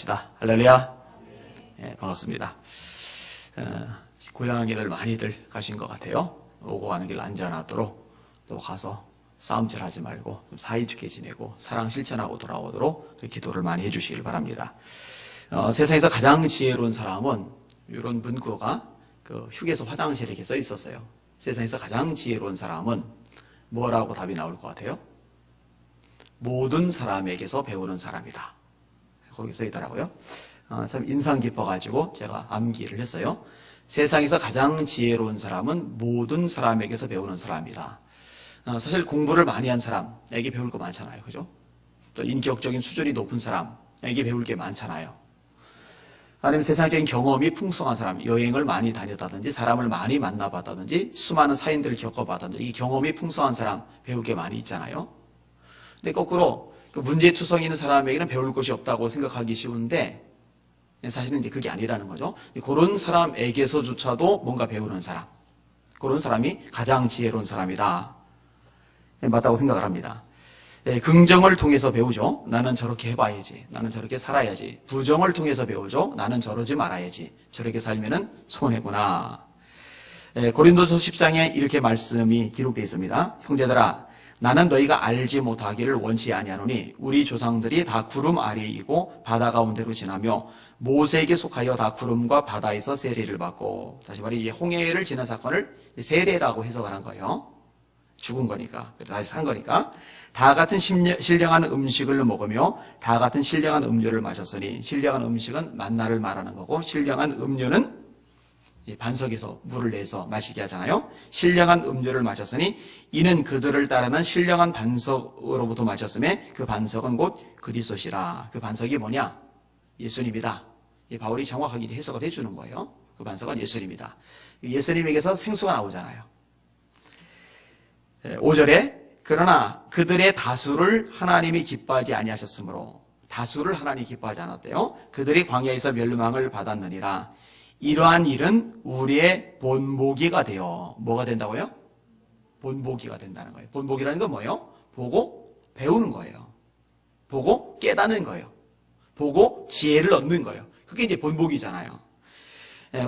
합시다. 할렐루야. 네, 반갑습니다. 고향에들 많이들 가신 것 같아요. 오고 가는 길 안전하도록 또 가서 싸움질 하지 말고 좀 사이좋게 지내고 사랑 실천하고 돌아오도록 기도를 많이 해주시길 바랍니다. 세상에서 가장 지혜로운 사람은 이런 문구가 그 휴게소 화장실에 이렇게 써 있었어요. 세상에서 가장 지혜로운 사람은 뭐라고 답이 나올 것 같아요? 모든 사람에게서 배우는 사람이다. 그렇게 써 있더라고요. 참 인상 깊어가지고 제가 암기를 했어요. 세상에서 가장 지혜로운 사람은 모든 사람에게서 배우는 사람이다. 사실 공부를 많이 한 사람에게 배울 거 많잖아요. 그죠? 또 인격적인 수준이 높은 사람에게 배울 게 많잖아요. 아니면 세상적인 경험이 풍성한 사람, 여행을 많이 다녔다든지 사람을 많이 만나봤다든지 수많은 사인들을 겪어봤다든지 이 경험이 풍성한 사람 배울 게 많이 있잖아요. 근데 거꾸로 그 문제투성이 있는 사람에게는 배울 것이 없다고 생각하기 쉬운데 사실은 이제 그게 아니라는 거죠. 그런 사람에게서조차도 뭔가 배우는 사람, 그런 사람이 가장 지혜로운 사람이다. 맞다고 생각을 합니다. 긍정을 통해서 배우죠. 나는 저렇게 해봐야지. 나는 저렇게 살아야지. 부정을 통해서 배우죠. 나는 저러지 말아야지. 저렇게 살면은 손해구나. 고린도서 10장에 이렇게 말씀이 기록되어 있습니다. 형제들아, 나는 너희가 알지 못하기를 원치 아니하노니 우리 조상들이 다 구름 아래에 있고 바다 가운데로 지나며 모세에게 속하여 다 구름과 바다에서 세례를 받고, 다시 말해 이 홍해를 지난 사건을 세례라고 해석하는 거예요. 죽은 거니까, 다시 산 거니까. 다 같은 신령한 음식을 먹으며 다 같은 신령한 음료를 마셨으니, 신령한 음식은 만나를 말하는 거고 신령한 음료는 반석에서 물을 내서 마시게 하잖아요. 신령한 음료를 마셨으니 이는 그들을 따르는 신령한 반석으로부터 마셨음에 그 반석은 곧 그리스도시라. 그 반석이 뭐냐? 예수님이다. 바울이 정확하게 해석을 해주는 거예요. 그 반석은 예수님이다. 예수님에게서 생수가 나오잖아요. 5절에 그러나 그들의 다수를 하나님이 기뻐하지 아니하셨으므로, 다수를 하나님이 기뻐하지 않았대요. 그들이 광야에서 멸망을 받았느니라. 이러한 일은 우리의 본보기가 되어, 뭐가 된다고요? 본보기가 된다는 거예요. 본보기라는 건 뭐예요? 보고 배우는 거예요. 보고 깨닫는 거예요. 보고 지혜를 얻는 거예요. 그게 이제 본보기잖아요.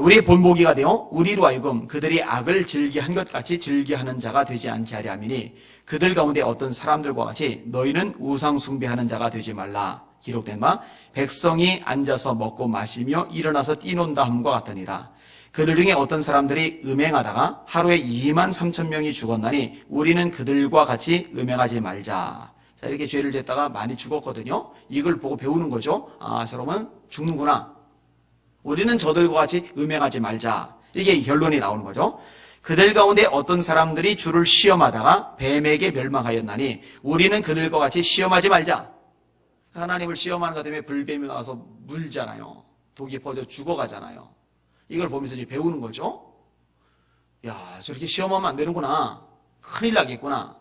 우리의 본보기가 되어 우리로 하여금 그들이 악을 즐기한 것 같이 즐기하는 자가 되지 않게 하려 함이니 그들 가운데 어떤 사람들과 같이 너희는 우상 숭배하는 자가 되지 말라. 기록된 바 백성이 앉아서 먹고 마시며 일어나서 뛰논다 함과 같으니라. 그들 중에 어떤 사람들이 음행하다가 하루에 23,000명이 죽었나니 우리는 그들과 같이 음행하지 말자. 자, 이렇게 죄를 졌다가 많이 죽었거든요. 이걸 보고 배우는 거죠. 아, 저러면 죽는구나. 우리는 저들과 같이 음행하지 말자. 이게 결론이 나오는 거죠. 그들 가운데 어떤 사람들이 주를 시험하다가 뱀에게 멸망하였나니 우리는 그들과 같이 시험하지 말자. 하나님을 시험하는 것 때문에 불뱀이 나와서 물잖아요. 독이 퍼져 죽어가잖아요. 이걸 보면서 이제 배우는 거죠. 야, 저렇게 시험하면 안 되는구나. 큰일 나겠구나.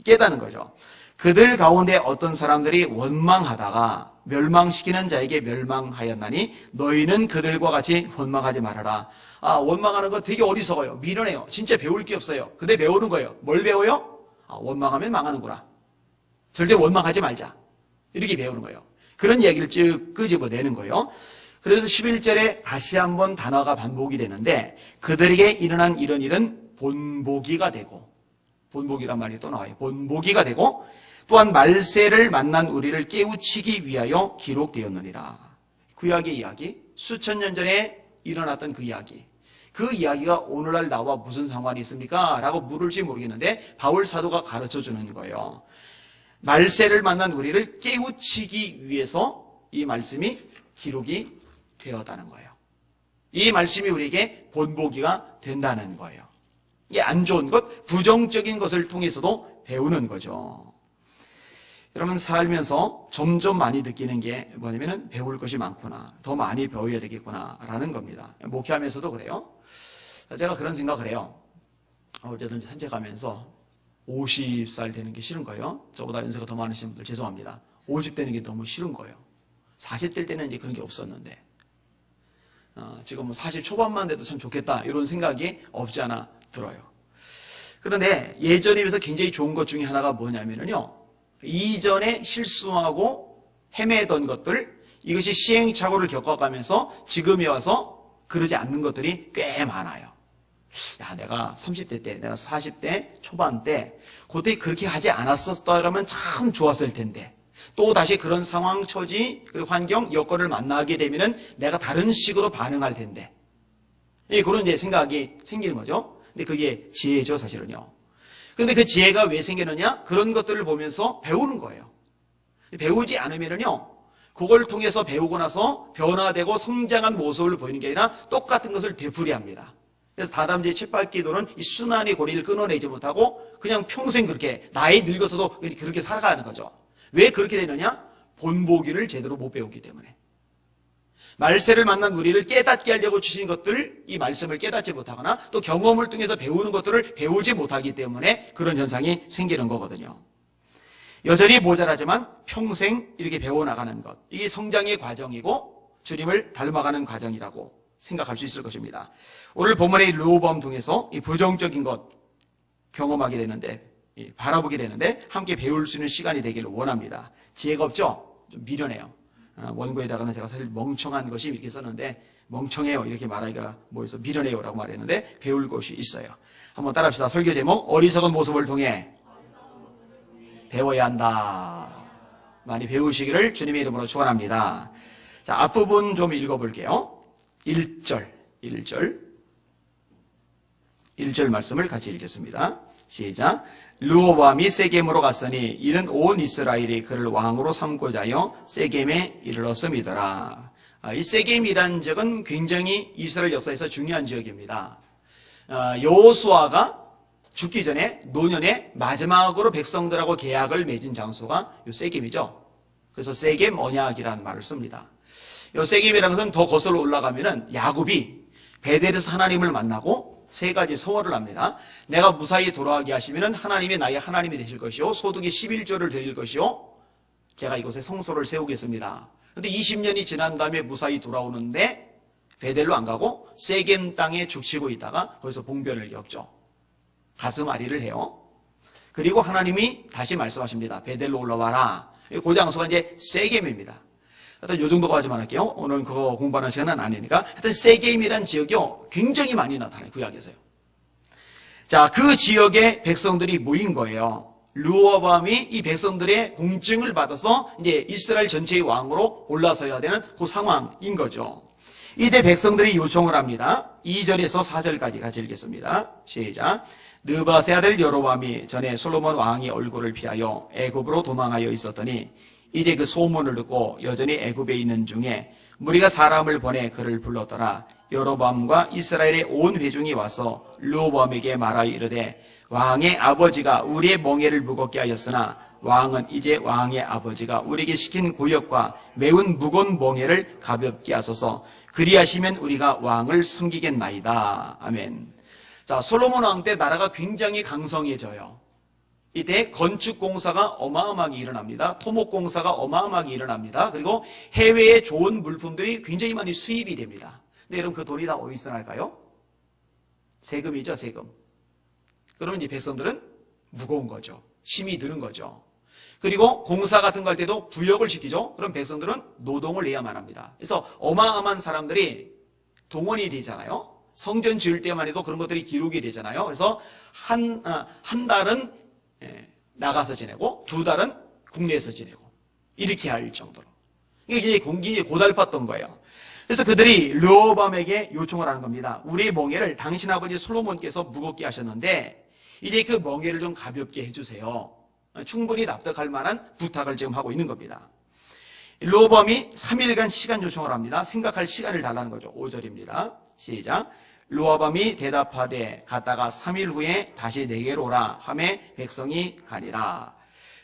깨닫는 거죠. 그들 가운데 어떤 사람들이 원망하다가 멸망시키는 자에게 멸망하였나니 너희는 그들과 같이 원망하지 말아라. 아, 원망하는 거 되게 어리석어요. 미련해요. 진짜 배울 게 없어요. 근데 배우는 거예요. 뭘 배워요? 아, 원망하면 망하는구나. 절대 원망하지 말자. 이렇게 배우는 거예요. 그런 이야기를 쭉 끄집어내는 거예요. 그래서 11절에 다시 한번 단어가 반복이 되는데 그들에게 일어난 이런 일은 본보기가 되고, 본보기란 말이 또 나와요. 본보기가 되고 또한 말세를 만난 우리를 깨우치기 위하여 기록되었느니라. 구약의 이야기, 수천 년 전에 일어났던 그 이야기, 그 이야기가 오늘날 나와 무슨 상관이 있습니까? 라고 물을지 모르겠는데 바울 사도가 가르쳐주는 거예요. 말세를 만난 우리를 깨우치기 위해서 이 말씀이 기록이 되었다는 거예요. 이 말씀이 우리에게 본보기가 된다는 거예요. 이게 안 좋은 것, 부정적인 것을 통해서도 배우는 거죠. 여러분, 살면서 점점 많이 느끼는 게 뭐냐면 배울 것이 많구나, 더 많이 배워야 되겠구나 라는 겁니다. 목회하면서도 그래요. 제가 그런 생각을 해요. 어제든지 산책하면서 50살 되는 게 싫은 거예요. 저보다 연세가 더 많으신 분들 죄송합니다. 50 되는 게 너무 싫은 거예요. 40대 때는 이제 그런 게 없었는데 지금 40 초반만 돼도 참 좋겠다 이런 생각이 없지 않아 들어요. 그런데 예전에 비해서 굉장히 좋은 것 중에 하나가 뭐냐면요, 이전에 실수하고 헤매던 것들, 이것이 시행착오를 겪어가면서 지금에 와서 그러지 않는 것들이 꽤 많아요. 야, 내가 30대 때, 내가 40대 초반 때, 그때 그렇게 하지 않았었다면 참 좋았을 텐데, 또 다시 그런 상황, 처지, 그리고 환경, 여건을 만나게 되면은 내가 다른 식으로 반응할 텐데, 그런 이제 생각이 생기는 거죠. 근데 그게 지혜죠, 사실은요. 근데 그 지혜가 왜 생기느냐? 그런 것들을 보면서 배우는 거예요. 배우지 않으면은요, 그걸 통해서 배우고 나서 변화되고 성장한 모습을 보이는 게 아니라 똑같은 것을 되풀이합니다. 그래서 다담쥐의 쳇바퀴돌은 이 순환의 고리를 끊어내지 못하고 그냥 평생 그렇게 나이 늙어서도 그렇게 살아가는 거죠. 왜 그렇게 되느냐? 본보기를 제대로 못 배우기 때문에. 말세를 만난 우리를 깨닫게 하려고 주신 것들, 이 말씀을 깨닫지 못하거나 또 경험을 통해서 배우는 것들을 배우지 못하기 때문에 그런 현상이 생기는 거거든요. 여전히 모자라지만 평생 이렇게 배워나가는 것, 이게 성장의 과정이고 주님을 닮아가는 과정이라고 생각할 수 있을 것입니다. 오늘 본문의 르호보암 통해서 이 부정적인 것 경험하게 되는데, 바라보게 되는데 함께 배울 수 있는 시간이 되기를 원합니다. 지혜가 없죠? 좀 미련해요. 원고에다가는 제가 사실 멍청한 것이 이렇게 썼는데 멍청해요 이렇게 말하기가 뭐해서 미련해요 라고 말했는데 배울 것이 있어요. 한번 따라합시다. 설교 제목, 어리석은 모습을 통해 배워야 한다. 많이 배우시기를 주님의 이름으로 축원합니다. 자, 앞부분 좀 읽어볼게요. 1절 말씀을 같이 읽겠습니다. 시작. 르호보암이 세겜으로 갔으니 이는 온 이스라엘이 그를 왕으로 삼고자 하여 세겜에 이르렀음이더라. 이 세겜이라는 지역은 굉장히 이스라엘 역사에서 중요한 지역입니다. 여호수아가 죽기 전에 노년에 마지막으로 백성들하고 계약을 맺은 장소가 이 세겜이죠. 그래서 세겜 언약이라는 말을 씁니다. 이 세겜이라는 것은 더 거슬러 올라가면은 야곱이 베델에서 하나님을 만나고 세 가지 서원을 합니다. 내가 무사히 돌아가게 하시면 하나님이 나의 하나님이 되실 것이요, 소득의 11조를 드릴 것이요, 제가 이곳에 성소를 세우겠습니다. 그런데 20년이 지난 다음에 무사히 돌아오는데 베델로 안 가고 세겜 땅에 죽치고 있다가 거기서 봉변을 겪죠. 가슴 아리를 해요. 그리고 하나님이 다시 말씀하십니다. 베델로 올라와라. 그 장소가 이제 세겜입니다. 하여튼 요 정도까지만 할게요. 오늘 그거 공부하는 시간은 아니니까. 하여튼 세겜이란 지역이요, 굉장히 많이 나타나요. 구약에서요. 자, 그 지역의 백성들이 모인 거예요. 르호보암이 이 백성들의 공증을 받아서 이제 이스라엘 전체의 왕으로 올라서야 되는 그 상황인 거죠. 이때 백성들이 요청을 합니다. 2절에서 4절까지 같이 읽겠습니다. 시작. 느밧의 아들 여로보암이 전에 솔로몬 왕의 얼굴을 피하여 애굽으로 도망하여 있었더니 이제 그 소문을 듣고 여전히 애굽에 있는 중에 무리가 사람을 보내 그를 불렀더라. 여로보암과 이스라엘의 온 회중이 와서 르호보암에게 말하여 이르되 왕의 아버지가 우리의 멍에를 무겁게 하였으나 왕은 이제 왕의 아버지가 우리에게 시킨 고역과 매운 무거운 멍에를 가볍게 하소서. 그리하시면 우리가 왕을 섬기겠나이다. 아멘. 자, 솔로몬 왕 때 나라가 굉장히 강성해져요. 이때 건축공사가 어마어마하게 일어납니다. 토목공사가 어마어마하게 일어납니다. 그리고 해외에 좋은 물품들이 굉장히 많이 수입이 됩니다. 근데 여러분, 그 돈이 다 어디서 날까요? 세금이죠, 세금. 그러면 이제 백성들은 무거운 거죠. 힘이 드는 거죠. 그리고 공사 같은 거 할 때도 부역을 시키죠. 그럼 백성들은 노동을 해야만 합니다. 그래서 어마어마한 사람들이 동원이 되잖아요. 성전 지을 때만 해도 그런 것들이 기록이 되잖아요. 그래서 한 달은 나가서 지내고 2달은 국내에서 지내고 이렇게 할 정도로. 이게 공기에 고달팠던 거예요. 그래서 그들이 르호보암에게 요청을 하는 겁니다. 우리의 멍에를 당신 아버지 솔로몬께서 무겁게 하셨는데 이제 그 멍에를 좀 가볍게 해주세요. 충분히 납득할 만한 부탁을 지금 하고 있는 겁니다. 르호보암이 3일간 시간 요청을 합니다. 생각할 시간을 달라는 거죠. 5절입니다. 시작. 르호보암이 대답하되 갔다가 3일 후에 다시 내게로 오라 하매 백성이 가니라.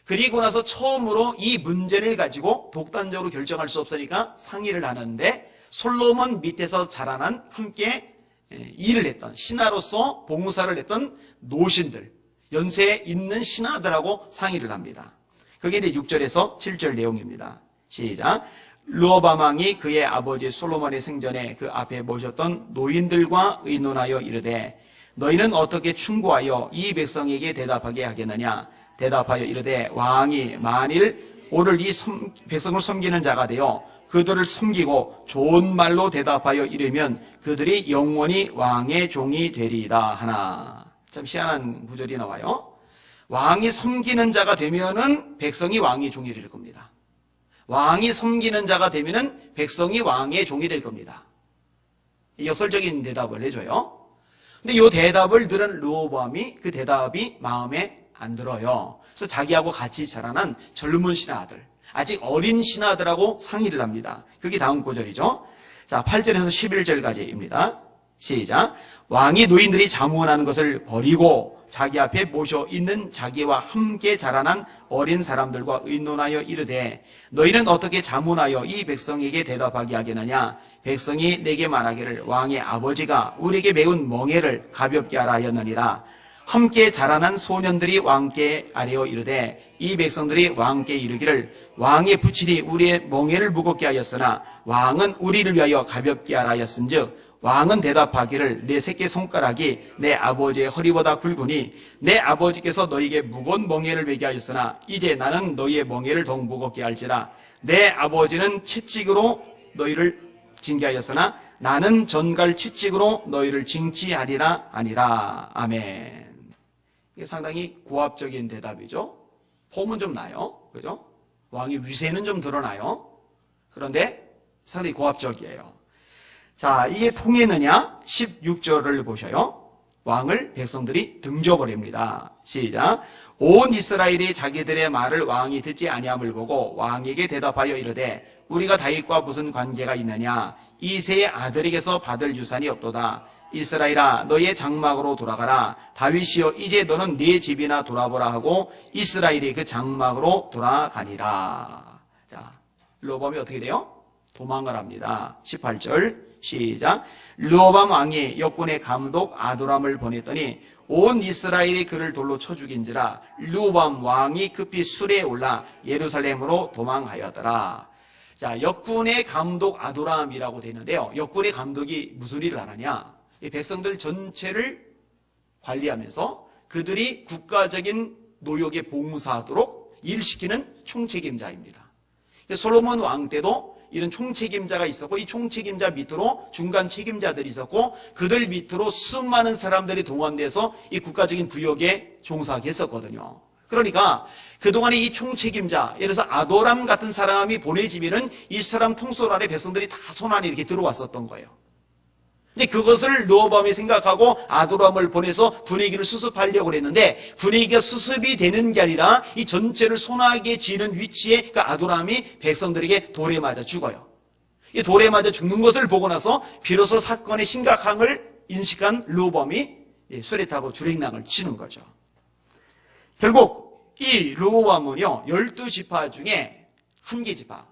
그리고 나서 처음으로 이 문제를 가지고 독단적으로 결정할 수 없으니까 상의를 하는데 솔로몬 밑에서 자라난 함께 일을 했던 신하로서 봉사를 했던 노신들, 연세에 있는 신하들하고 상의를 합니다. 그게 이제 6절에서 7절 내용입니다. 시작. 르호보암 왕이 그의 아버지 솔로몬의 생전에 그 앞에 모셨던 노인들과 의논하여 이르되 너희는 어떻게 충고하여 이 백성에게 대답하게 하겠느냐. 대답하여 이르되 왕이 만일 오늘 이 백성을 섬기는 자가 되어 그들을 섬기고 좋은 말로 대답하여 이르면 그들이 영원히 왕의 종이 되리이다 하나. 참 희한한 구절이 나와요. 왕이 섬기는 자가 되면은 백성이 왕의 종이 될 겁니다. 왕이 섬기는 자가 되면은 백성이 왕의 종이 될 겁니다. 역설적인 대답을 해줘요. 근데 이 대답을 들은 르호보암이 그 대답이 마음에 안 들어요. 그래서 자기하고 같이 자라난 젊은 신하들, 아직 어린 신하들하고 상의를 합니다. 그게 다음 구절이죠. 자, 8절에서 11절까지입니다. 시작. 왕이 노인들이 자문하는 것을 버리고 자기 앞에 모셔 있는 자기와 함께 자라난 어린 사람들과 의논하여 이르되 너희는 어떻게 자문하여 이 백성에게 대답하게 하겠느냐. 백성이 내게 말하기를 왕의 아버지가 우리에게 매운 멍에를 가볍게 하라 하였느니라. 함께 자라난 소년들이 왕께 아뢰어 이르되 이 백성들이 왕께 이르기를 왕의 부친이 우리의 멍에를 무겁게 하였으나 왕은 우리를 위하여 가볍게 하라 하였은즉 왕은 대답하기를 내 새끼 손가락이 내 아버지의 허리보다 굵으니 내 아버지께서 너희에게 무거운 멍에를 매게 하였으나 이제 나는 너희의 멍에를 더욱 무겁게 할지라. 내 아버지는 채찍으로 너희를 징계하였으나 나는 전갈 채찍으로 너희를 징치하리라 아니라. 아멘. 이게 상당히 고압적인 대답이죠. 폼은 좀 나요. 그죠? 왕의 위세는 좀 드러나요. 그런데 상당히 고압적이에요. 자, 이게 통했느냐? 16절을 보셔요. 왕을 백성들이 등져버립니다. 시작. 온 이스라엘이 자기들의 말을 왕이 듣지 아니함을 보고 왕에게 대답하여 이르되 우리가 다윗과 무슨 관계가 있느냐? 이새의 아들에게서 받을 유산이 없도다. 이스라엘아 너희의 장막으로 돌아가라. 다윗이여 이제 너는 네 집이나 돌아보라 하고 이스라엘이 그 장막으로 돌아가니라. 자, 르호보암이 어떻게 돼요? 도망가랍니다. 18절 시작. 르호보암 왕이 역군의 감독 아도람을 보냈더니 온 이스라엘이 그를 돌로 쳐 죽인지라. 르호보암 왕이 급히 수레에 올라 예루살렘으로 도망하였더라. 자, 역군의 감독 아도람이라고 되어 있는데요. 역군의 감독이 무슨 일을 하느냐? 이 백성들 전체를 관리하면서 그들이 국가적인 노역에 봉사하도록 일시키는 총책임자입니다. 솔로몬 왕 때도 이런 총책임자가 있었고 이 총책임자 밑으로 중간 책임자들이 있었고 그들 밑으로 수많은 사람들이 동원돼서 이 국가적인 부역에 종사하게 했었거든요. 그러니까 그동안에 이 총책임자, 예를 들어서 아도람 같은 사람이 보내지면은 이 사람 통솔 아래 백성들이 다 손안에 이렇게 들어왔었던 거예요. 근데 그것을 르호보암이 생각하고 아도람을 보내서 분위기를 수습하려고 했는데 분위기가 수습이 되는 게 아니라 이 전체를 손아귀에 쥐는 위치에 그 아도람이 백성들에게 돌에 맞아 죽어요. 이 돌에 맞아 죽는 것을 보고 나서 비로소 사건의 심각함을 인식한 르호보암이 수레 타고 주랭랑을 치는 거죠. 결국 이 르호보암은요 12지파 중에 한 개 지파,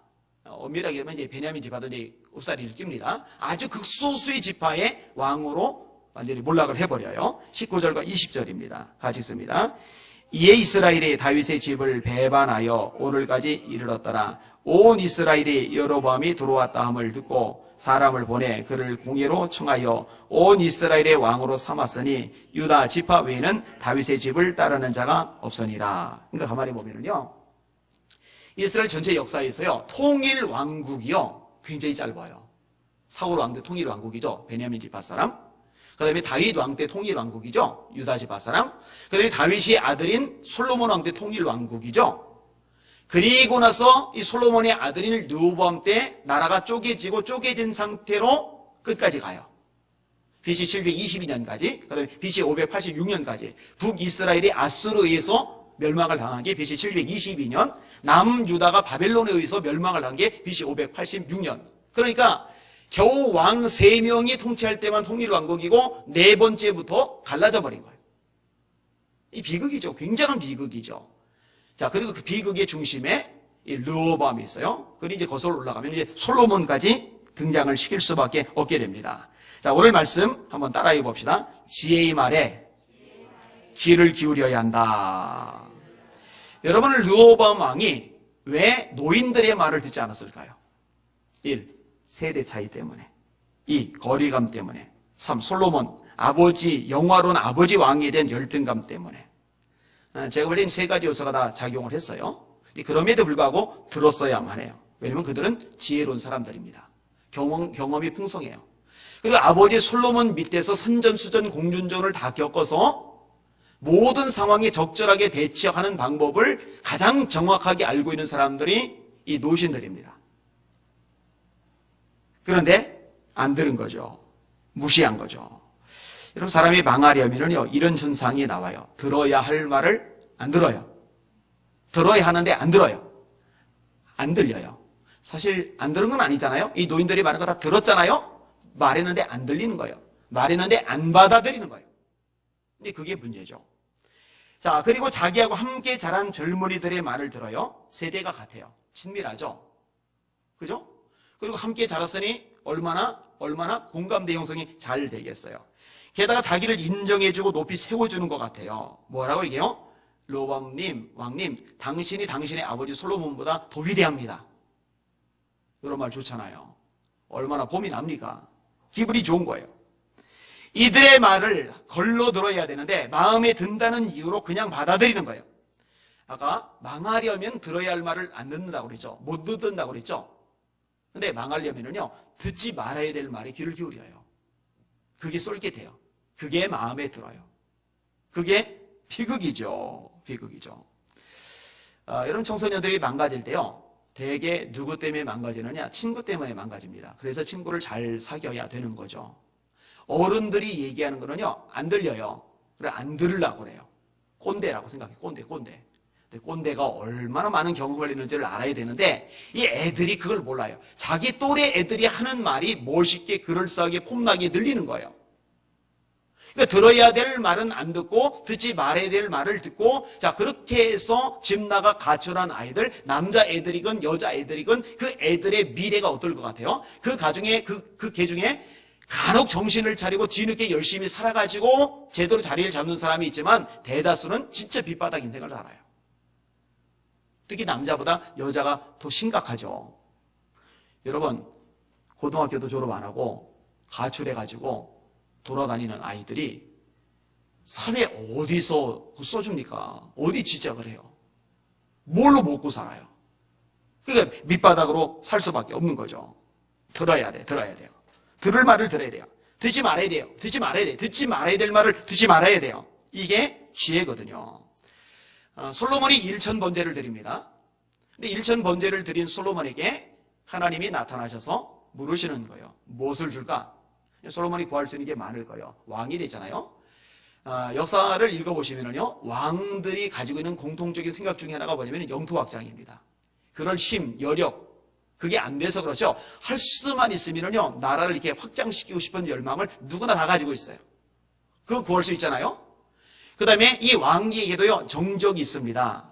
엄밀하게 하면 이제 베냐민 지파도 이제 옵사리를 낍니다. 아주 극소수의 지파의 왕으로 완전히 몰락을 해버려요. 19절과 20절입니다. 같이 있습니다. 이에 이스라엘이 다윗의 집을 배반하여 오늘까지 이르렀더라. 온 이스라엘이 여로보암이 들어왔다 함을 듣고 사람을 보내 그를 공회로 청하여 온 이스라엘의 왕으로 삼았으니 유다 지파 외에는 다윗의 집을 따르는 자가 없으니라. 그러니까 가만히 보면은요, 이스라엘 전체 역사에서요 통일 왕국이요 굉장히 짧아요. 사울 왕 때 통일 왕국이죠. 베냐민 지파 사람. 그 다음에 다윗 왕 때 통일 왕국이죠. 유다 지파 사람. 그 다음에 다윗의 아들인 솔로몬 왕 때 통일 왕국이죠. 그리고 나서 이 솔로몬의 아들인 르호보암 때 나라가 쪼개진 상태로 끝까지 가요. BC 722년까지, 그 다음에 BC 586년까지 북이스라엘이 아수르에 의해서 멸망을 당한 게 BC 722년, 남유다가 바벨론에 의해서 멸망을 한 게 BC 586년. 그러니까 겨우 왕 3명이 통치할 때만 통일왕국이고 네 번째부터 갈라져 버린 거예요. 이 비극이죠. 굉장한 비극이죠. 자, 그리고 그 비극의 중심에 이 르호보암이 있어요. 그리고 이제 거슬러 올라가면 이제 솔로몬까지 등장을 시킬 수밖에 없게 됩니다. 자, 오늘 말씀 한번 따라해 봅시다. 지혜의 말에 귀를 기울여야 한다. 여러분, 르호보암 왕이 왜 노인들의 말을 듣지 않았을까요? 1. 세대 차이 때문에. 2. 거리감 때문에. 3. 솔로몬, 아버지, 영화로운 아버지 왕에 대한 열등감 때문에. 제가 볼 때는 세 가지 요소가 다 작용을 했어요. 그럼에도 불구하고 들었어야만 해요. 왜냐면 그들은 지혜로운 사람들입니다. 경험이 풍성해요. 그리고 아버지 솔로몬 밑에서 산전수전 공준전을 다 겪어서 모든 상황에 적절하게 대처하는 방법을 가장 정확하게 알고 있는 사람들이 이 노신들입니다. 그런데 안 들은 거죠. 무시한 거죠. 여러분, 사람이 망하려면요, 이런 현상이 나와요. 들어야 할 말을 안 들어요. 들어야 하는데 안 들어요. 안 들려요. 사실 안 들은 건 아니잖아요. 이 노인들이 말하는 거 다 들었잖아요. 말했는데 안 들리는 거예요. 말했는데 안 받아들이는 거예요. 근데 그게 문제죠. 자, 그리고 자기하고 함께 자란 젊은이들의 말을 들어요. 세대가 같아요. 친밀하죠. 그죠? 그리고 함께 자랐으니 얼마나 공감대 형성이 잘 되겠어요. 게다가 자기를 인정해주고 높이 세워주는 것 같아요. 뭐라고 얘기해요? 로밤님, 왕님, 당신이 당신의 아버지 솔로몬보다 더 위대합니다. 이런 말 좋잖아요. 얼마나 봄이 납니까? 기분이 좋은 거예요. 이들의 말을 걸러 들어야 되는데 마음에 든다는 이유로 그냥 받아들이는 거예요. 아까 망하려면 들어야 할 말을 안 듣는다고 그랬죠. 못 듣는다고 그랬죠. 근데 망하려면요, 듣지 말아야 될 말에 귀를 기울여요. 그게 쏠깃해요. 그게 마음에 들어요. 그게 비극이죠. 비극이죠. 여러분, 청소년들이 망가질 때요, 대개 누구 때문에 망가지느냐? 친구 때문에 망가집니다. 그래서 친구를 잘 사귀어야 되는 거죠. 어른들이 얘기하는 거는요, 안 들려요. 그래, 안 들으려고 그래요. 꼰대라고 생각해. 꼰대. 근데 꼰대가 얼마나 많은 경험을 했는지를 알아야 되는데, 이 애들이 그걸 몰라요. 자기 또래 애들이 하는 말이 멋있게, 그럴싸하게, 폼나게 들리는 거예요. 그러니까 들어야 될 말은 안 듣고 듣지 말아야 될 말을 듣고, 자, 그렇게 해서 집 나가 가출한 아이들, 남자 애들이건 여자 애들이건 그 애들의 미래가 어떨 것 같아요? 그 가중에 그 개중에 간혹 정신을 차리고 뒤늦게 열심히 살아가지고 제대로 자리를 잡는 사람이 있지만 대다수는 진짜 밑바닥 인생을 살아요. 특히 남자보다 여자가 더 심각하죠. 여러분, 고등학교도 졸업 안 하고 가출해가지고 돌아다니는 아이들이 사회 어디서 써줍니까? 어디 지적을 해요? 뭘로 먹고 살아요? 그러니까 밑바닥으로 살 수밖에 없는 거죠. 들어야 돼요. 들을 말을 들어야 돼요. 듣지 말아야 돼요. 듣지 말아야 될 말을 듣지 말아야 돼요. 이게 지혜거든요. 솔로몬이 1000번제를 드립니다. 근데 1000번제를 드린 솔로몬에게 하나님이 나타나셔서 물으시는 거예요. 무엇을 줄까? 솔로몬이 구할 수 있는 게 많을 거예요. 왕이 됐잖아요. 역사를 읽어보시면요, 왕들이 가지고 있는 공통적인 생각 중에 하나가 뭐냐면 영토 확장입니다. 그럴 힘, 여력, 그게 안 돼서 그렇죠. 할 수만 있으면요, 나라를 이렇게 확장시키고 싶은 열망을 누구나 다 가지고 있어요. 그거 구할 수 있잖아요. 그 다음에 이 왕에게도요, 정적이 있습니다.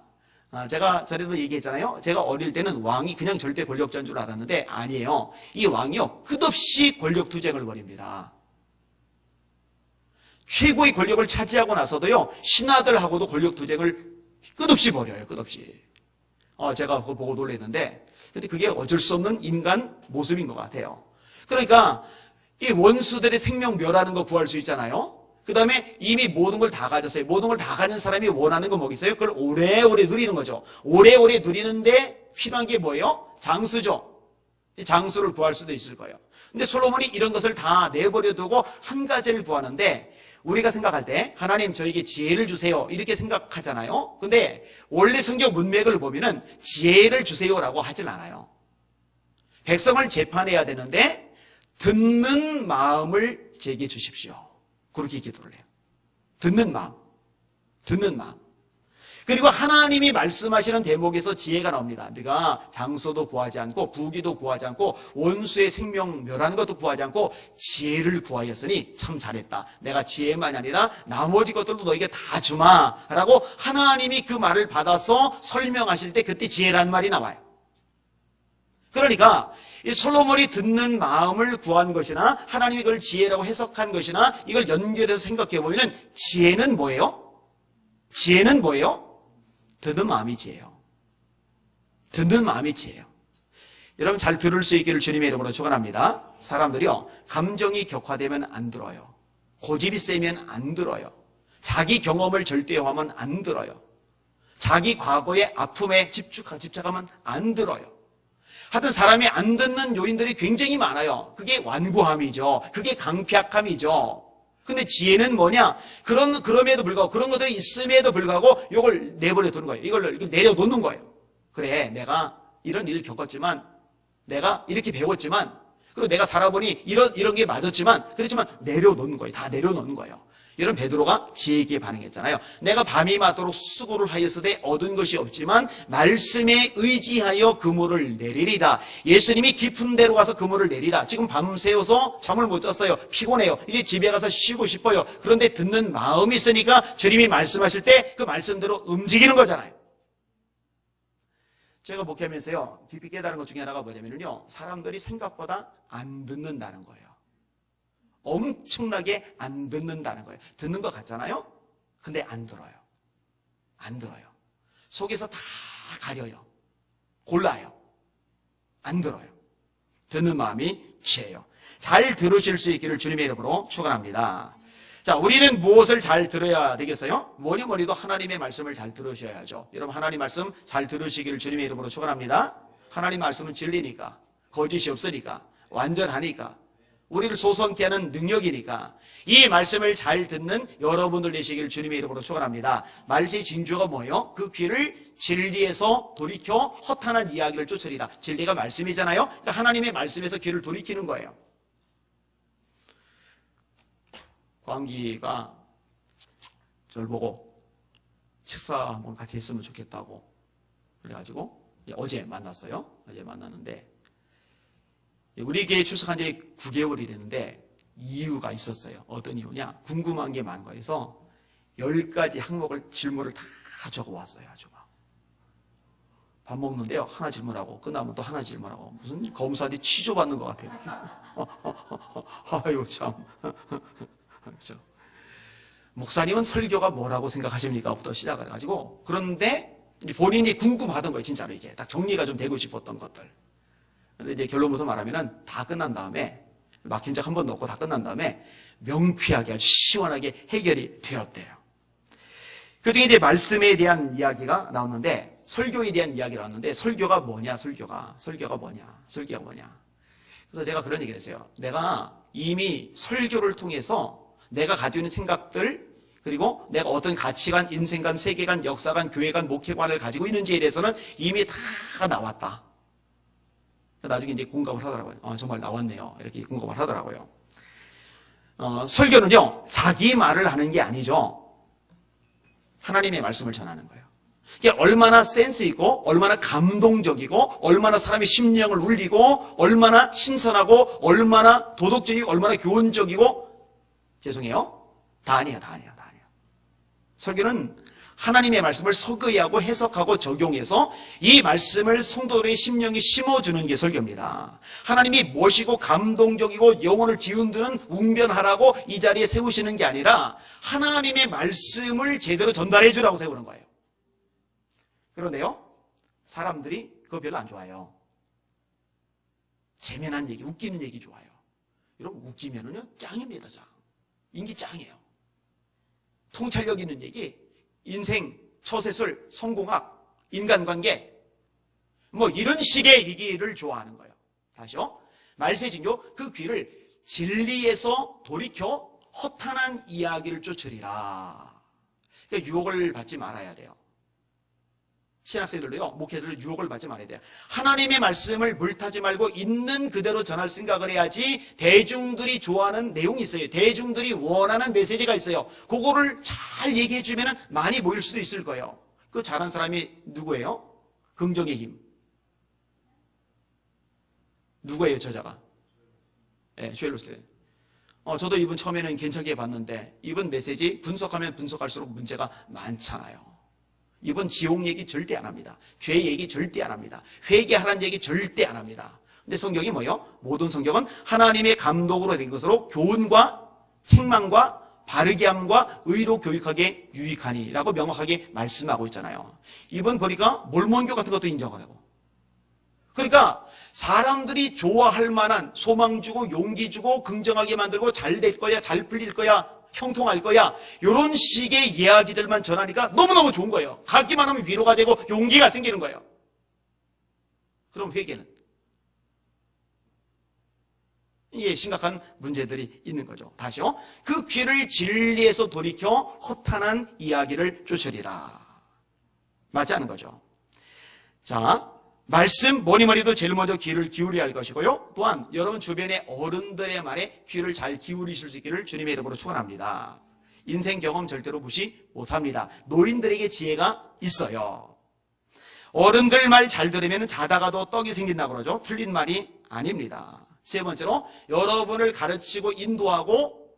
제가 전에도 얘기했잖아요. 제가 어릴 때는 왕이 그냥 절대 권력자인 줄 알았는데 아니에요. 이 왕이요, 끝없이 권력 투쟁을 벌입니다. 최고의 권력을 차지하고 나서도요, 신하들하고도 권력 투쟁을 끝없이 벌여요. 끝없이. 제가 그거 보고 놀랐는데, 근데 그게 어쩔 수 없는 인간 모습인 것 같아요. 그러니까 이 원수들의 생명 멸하는 거 구할 수 있잖아요. 그 다음에 이미 모든 걸 다 가졌어요. 모든 걸 다 가진 사람이 원하는 거 뭐겠어요? 그걸 오래오래 누리는 거죠. 오래오래 누리는데 필요한 게 뭐예요? 장수죠. 장수를 구할 수도 있을 거예요. 근데 솔로몬이 이런 것을 다 내버려 두고 한 가지를 구하는데, 우리가 생각할 때 하나님 저에게 지혜를 주세요 이렇게 생각하잖아요. 근데 원래 성경 문맥을 보면은 지혜를 주세요라고 하질 않아요. 백성을 재판해야 되는데 듣는 마음을 제게 주십시오. 그렇게 기도를 해요. 듣는 마음. 그리고 하나님이 말씀하시는 대목에서 지혜가 나옵니다. 네가 장소도 구하지 않고 부귀도 구하지 않고 원수의 생명 멸하는 것도 구하지 않고 지혜를 구하였으니 참 잘했다. 내가 지혜만이 아니라 나머지 것들도 너에게 다 주마 라고 하나님이 그 말을 받아서 설명하실 때 그때 지혜라는 말이 나와요. 그러니까 이 솔로몬이 듣는 마음을 구한 것이나 하나님이 그걸 지혜라고 해석한 것이나 이걸 연결해서 생각해 보면 지혜는 뭐예요? 듣는 마음이 지혜요. 여러분, 잘 들을 수 있기를 주님의 이름으로 축원합니다. 사람들이요, 감정이 격화되면 안 들어요. 고집이 세면 안 들어요. 자기 경험을 절대화하면 안 들어요. 자기 과거의 아픔에 집착하면 안 들어요. 하여튼 사람이 안 듣는 요인들이 굉장히 많아요. 그게 완고함이죠. 그게 강팍함이죠. 근데 지혜는 뭐냐? 그럼에도 불구하고, 그런 것들이 있음에도 불구하고, 이걸 내버려 두는 거예요. 이걸 내려놓는 거예요. 그래, 내가 이런 일을 겪었지만, 내가 이렇게 배웠지만, 그리고 내가 살아보니 이런 게 맞았지만, 그렇지만 내려놓는 거예요. 다 내려놓는 거예요. 이런 베드로가 지혜있게 반응했잖아요. 내가 밤이 맞도록 수고를 하였으되 얻은 것이 없지만 말씀에 의지하여 그물을 내리리다. 예수님이 깊은 데로 가서 그물을 내리라. 지금 밤새워서 잠을 못 잤어요. 피곤해요. 이제 집에 가서 쉬고 싶어요. 그런데 듣는 마음이 있으니까 주님이 말씀하실 때 그 말씀대로 움직이는 거잖아요. 제가 목회하면서요, 깊이 깨달은 것 중에 하나가 뭐냐면요, 사람들이 생각보다 안 듣는다는 거예요. 엄청나게 안 듣는다는 거예요. 듣는 것 같잖아요? 근데 안 들어요. 안 들어요. 속에서 다 가려요. 골라요. 안 들어요. 듣는 마음이 죄예요. 잘 들으실 수 있기를 주님의 이름으로 축원합니다. 자, 우리는 무엇을 잘 들어야 되겠어요? 뭐니도 하나님의 말씀을 잘 들으셔야죠. 여러분, 하나님 말씀 잘 들으시기를 주님의 이름으로 축원합니다. 하나님 말씀은 진리니까, 거짓이 없으니까, 완전하니까, 우리를 소성케 하는 능력이니까 이 말씀을 잘 듣는 여러분들 되시기를 주님의 이름으로 축원합니다. 말씀의 징조가 뭐예요? 그 귀를 진리에서 돌이켜 허탄한 이야기를 쫓으리라. 진리가 말씀이잖아요. 그러니까 하나님의 말씀에서 귀를 돌이키는 거예요. 광기가 저를 보고 식사 한번 같이 했으면 좋겠다고 그래가지고 어제 만났어요. 어제 만났는데 우리 교회에 출석한 지 9개월이 됐는데 이유가 있었어요. 어떤 이유냐? 궁금한 게 많은 거여서 10가지 항목을 질문을 다 적어왔어요. 아주 막. 밥 먹는데요. 하나 질문하고 끝나면 또 하나 질문하고 무슨 검사한테 취조받는 것 같아요. 아유 참. 그렇죠. 목사님은 설교가 뭐라고 생각하십니까? 부터 시작을 해가지고 그런데 본인이 궁금하던 거예요. 진짜로 이게 딱 정리가 좀 되고 싶었던 것들. 근데 이제 결론부터 말하면은 다 끝난 다음에 막힌 적 한 번도 없고 다 끝난 다음에 명쾌하게 아주 시원하게 해결이 되었대요. 그중에 이제 말씀에 대한 이야기가 나왔는데 설교에 대한 이야기가 나왔는데 설교가 뭐냐? 설교가 뭐냐? 그래서 제가 그런 얘기를 했어요. 내가 이미 설교를 통해서 내가 가지고 있는 생각들 그리고 내가 어떤 가치관, 인생관, 세계관, 역사관, 교회관, 목회관을 가지고 있는지에 대해서는 이미 다 나왔다. 나중에 이제 공감을 하더라고요. 정말 나왔네요. 이렇게 공감을 하더라고요. 설교는요, 자기 말을 하는 게 아니죠. 하나님의 말씀을 전하는 거예요. 이게 얼마나 센스 있고, 얼마나 감동적이고, 얼마나 사람의 심령을 울리고, 얼마나 신선하고, 얼마나 도덕적이고, 얼마나 교훈적이고, 죄송해요. 다 아니에요. 설교는 하나님의 말씀을 서거하고 해석하고 적용해서 이 말씀을 성도들의 심령에 심어주는 게 설교입니다. 하나님이 멋이고 감동적이고 영혼을 뒤흔드는 웅변하라고 이 자리에 세우시는 게 아니라 하나님의 말씀을 제대로 전달해 주라고 세우는 거예요. 그런데요, 사람들이 그거 별로 안 좋아해요. 재미난 얘기, 웃기는 얘기 좋아요. 여러분, 웃기면은요, 짱입니다, 짱. 인기 짱이에요. 통찰력 있는 얘기, 인생, 처세술, 성공학, 인간관계, 뭐 이런 식의 얘기를 좋아하는 거예요. 다시요. 말세의 징조, 그 귀를 진리에서 돌이켜 허탄한 이야기를 쫓으리라. 그러니까 유혹을 받지 말아야 돼요. 신학생들도요, 목회자들 유혹을 받지 말아야 돼요. 하나님의 말씀을 물타지 말고 있는 그대로 전할 생각을 해야지 대중들이 좋아하는 내용이 있어요. 대중들이 원하는 메시지가 있어요. 그거를 잘 얘기해 주면 많이 모일 수도 있을 거예요. 그 잘한 사람이 누구예요? 긍정의 힘. 누구예요, 저자가? 네, 조엘 오스틴. 저도 이분 처음에는 괜찮게 봤는데 이분 메시지 분석하면 분석할수록 문제가 많잖아요. 이번 지옥 얘기 절대 안 합니다. 죄 얘기 절대 안 합니다. 회개하라는 얘기 절대 안 합니다. 근데 성경이 뭐예요? 모든 성경은 하나님의 감독으로 된 것으로 교훈과 책망과 바르게 함과 의로 교육하게 유익하니라고 명확하게 말씀하고 있잖아요. 이번 보니까 몰몬교 같은 것도 인정을 하고. 그러니까 사람들이 좋아할 만한 소망 주고 용기 주고 긍정하게 만들고 잘 될 거야, 잘 풀릴 거야, 형통할 거야, 이런 식의 이야기들만 전하니까 너무너무 좋은 거예요. 가기만 하면 위로가 되고 용기가 생기는 거예요. 그럼 회개는? 이게 심각한 문제들이 있는 거죠. 다시요. 그 귀를 진리에서 돌이켜 허탄한 이야기를 쫓으리라. 맞지 않은 거죠. 자, 말씀 뭐니 뭐니도 제일 먼저 귀를 기울여야 할 것이고요. 또한 여러분 주변의 어른들의 말에 귀를 잘 기울이실 수 있기를 주님의 이름으로 축원합니다. 인생 경험 절대로 무시 못합니다. 노인들에게 지혜가 있어요. 어른들 말 잘 들으면 자다가도 떡이 생긴다고 그러죠. 틀린 말이 아닙니다. 세 번째로 여러분을 가르치고 인도하고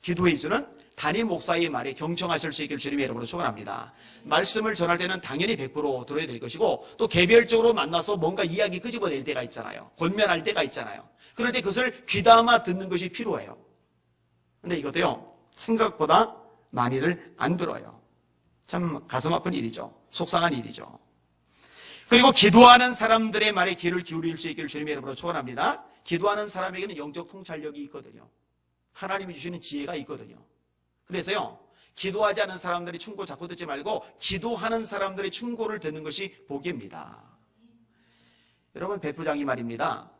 기도해주는 담임 목사의 말에 경청하실 수 있기를 주님의 이름으로 축원합니다. 말씀을 전할 때는 당연히 100% 들어야 될 것이고 또 개별적으로 만나서 뭔가 이야기 끄집어낼 때가 있잖아요. 권면할 때가 있잖아요. 그럴 때 그것을 귀담아 듣는 것이 필요해요. 근데 이것도요 생각보다 많이들 안 들어요. 참 가슴 아픈 일이죠. 속상한 일이죠. 그리고 기도하는 사람들의 말에 귀를 기울일 수 있기를 주님의 이름으로 축원합니다. 기도하는 사람에게는 영적 통찰력이 있거든요. 하나님이 주시는 지혜가 있거든요. 그래서요 기도하지 않은 사람들이 충고 자꾸 듣지 말고 기도하는 사람들의 충고를 듣는 것이 복입니다. 여러분 백부장이 말입니다.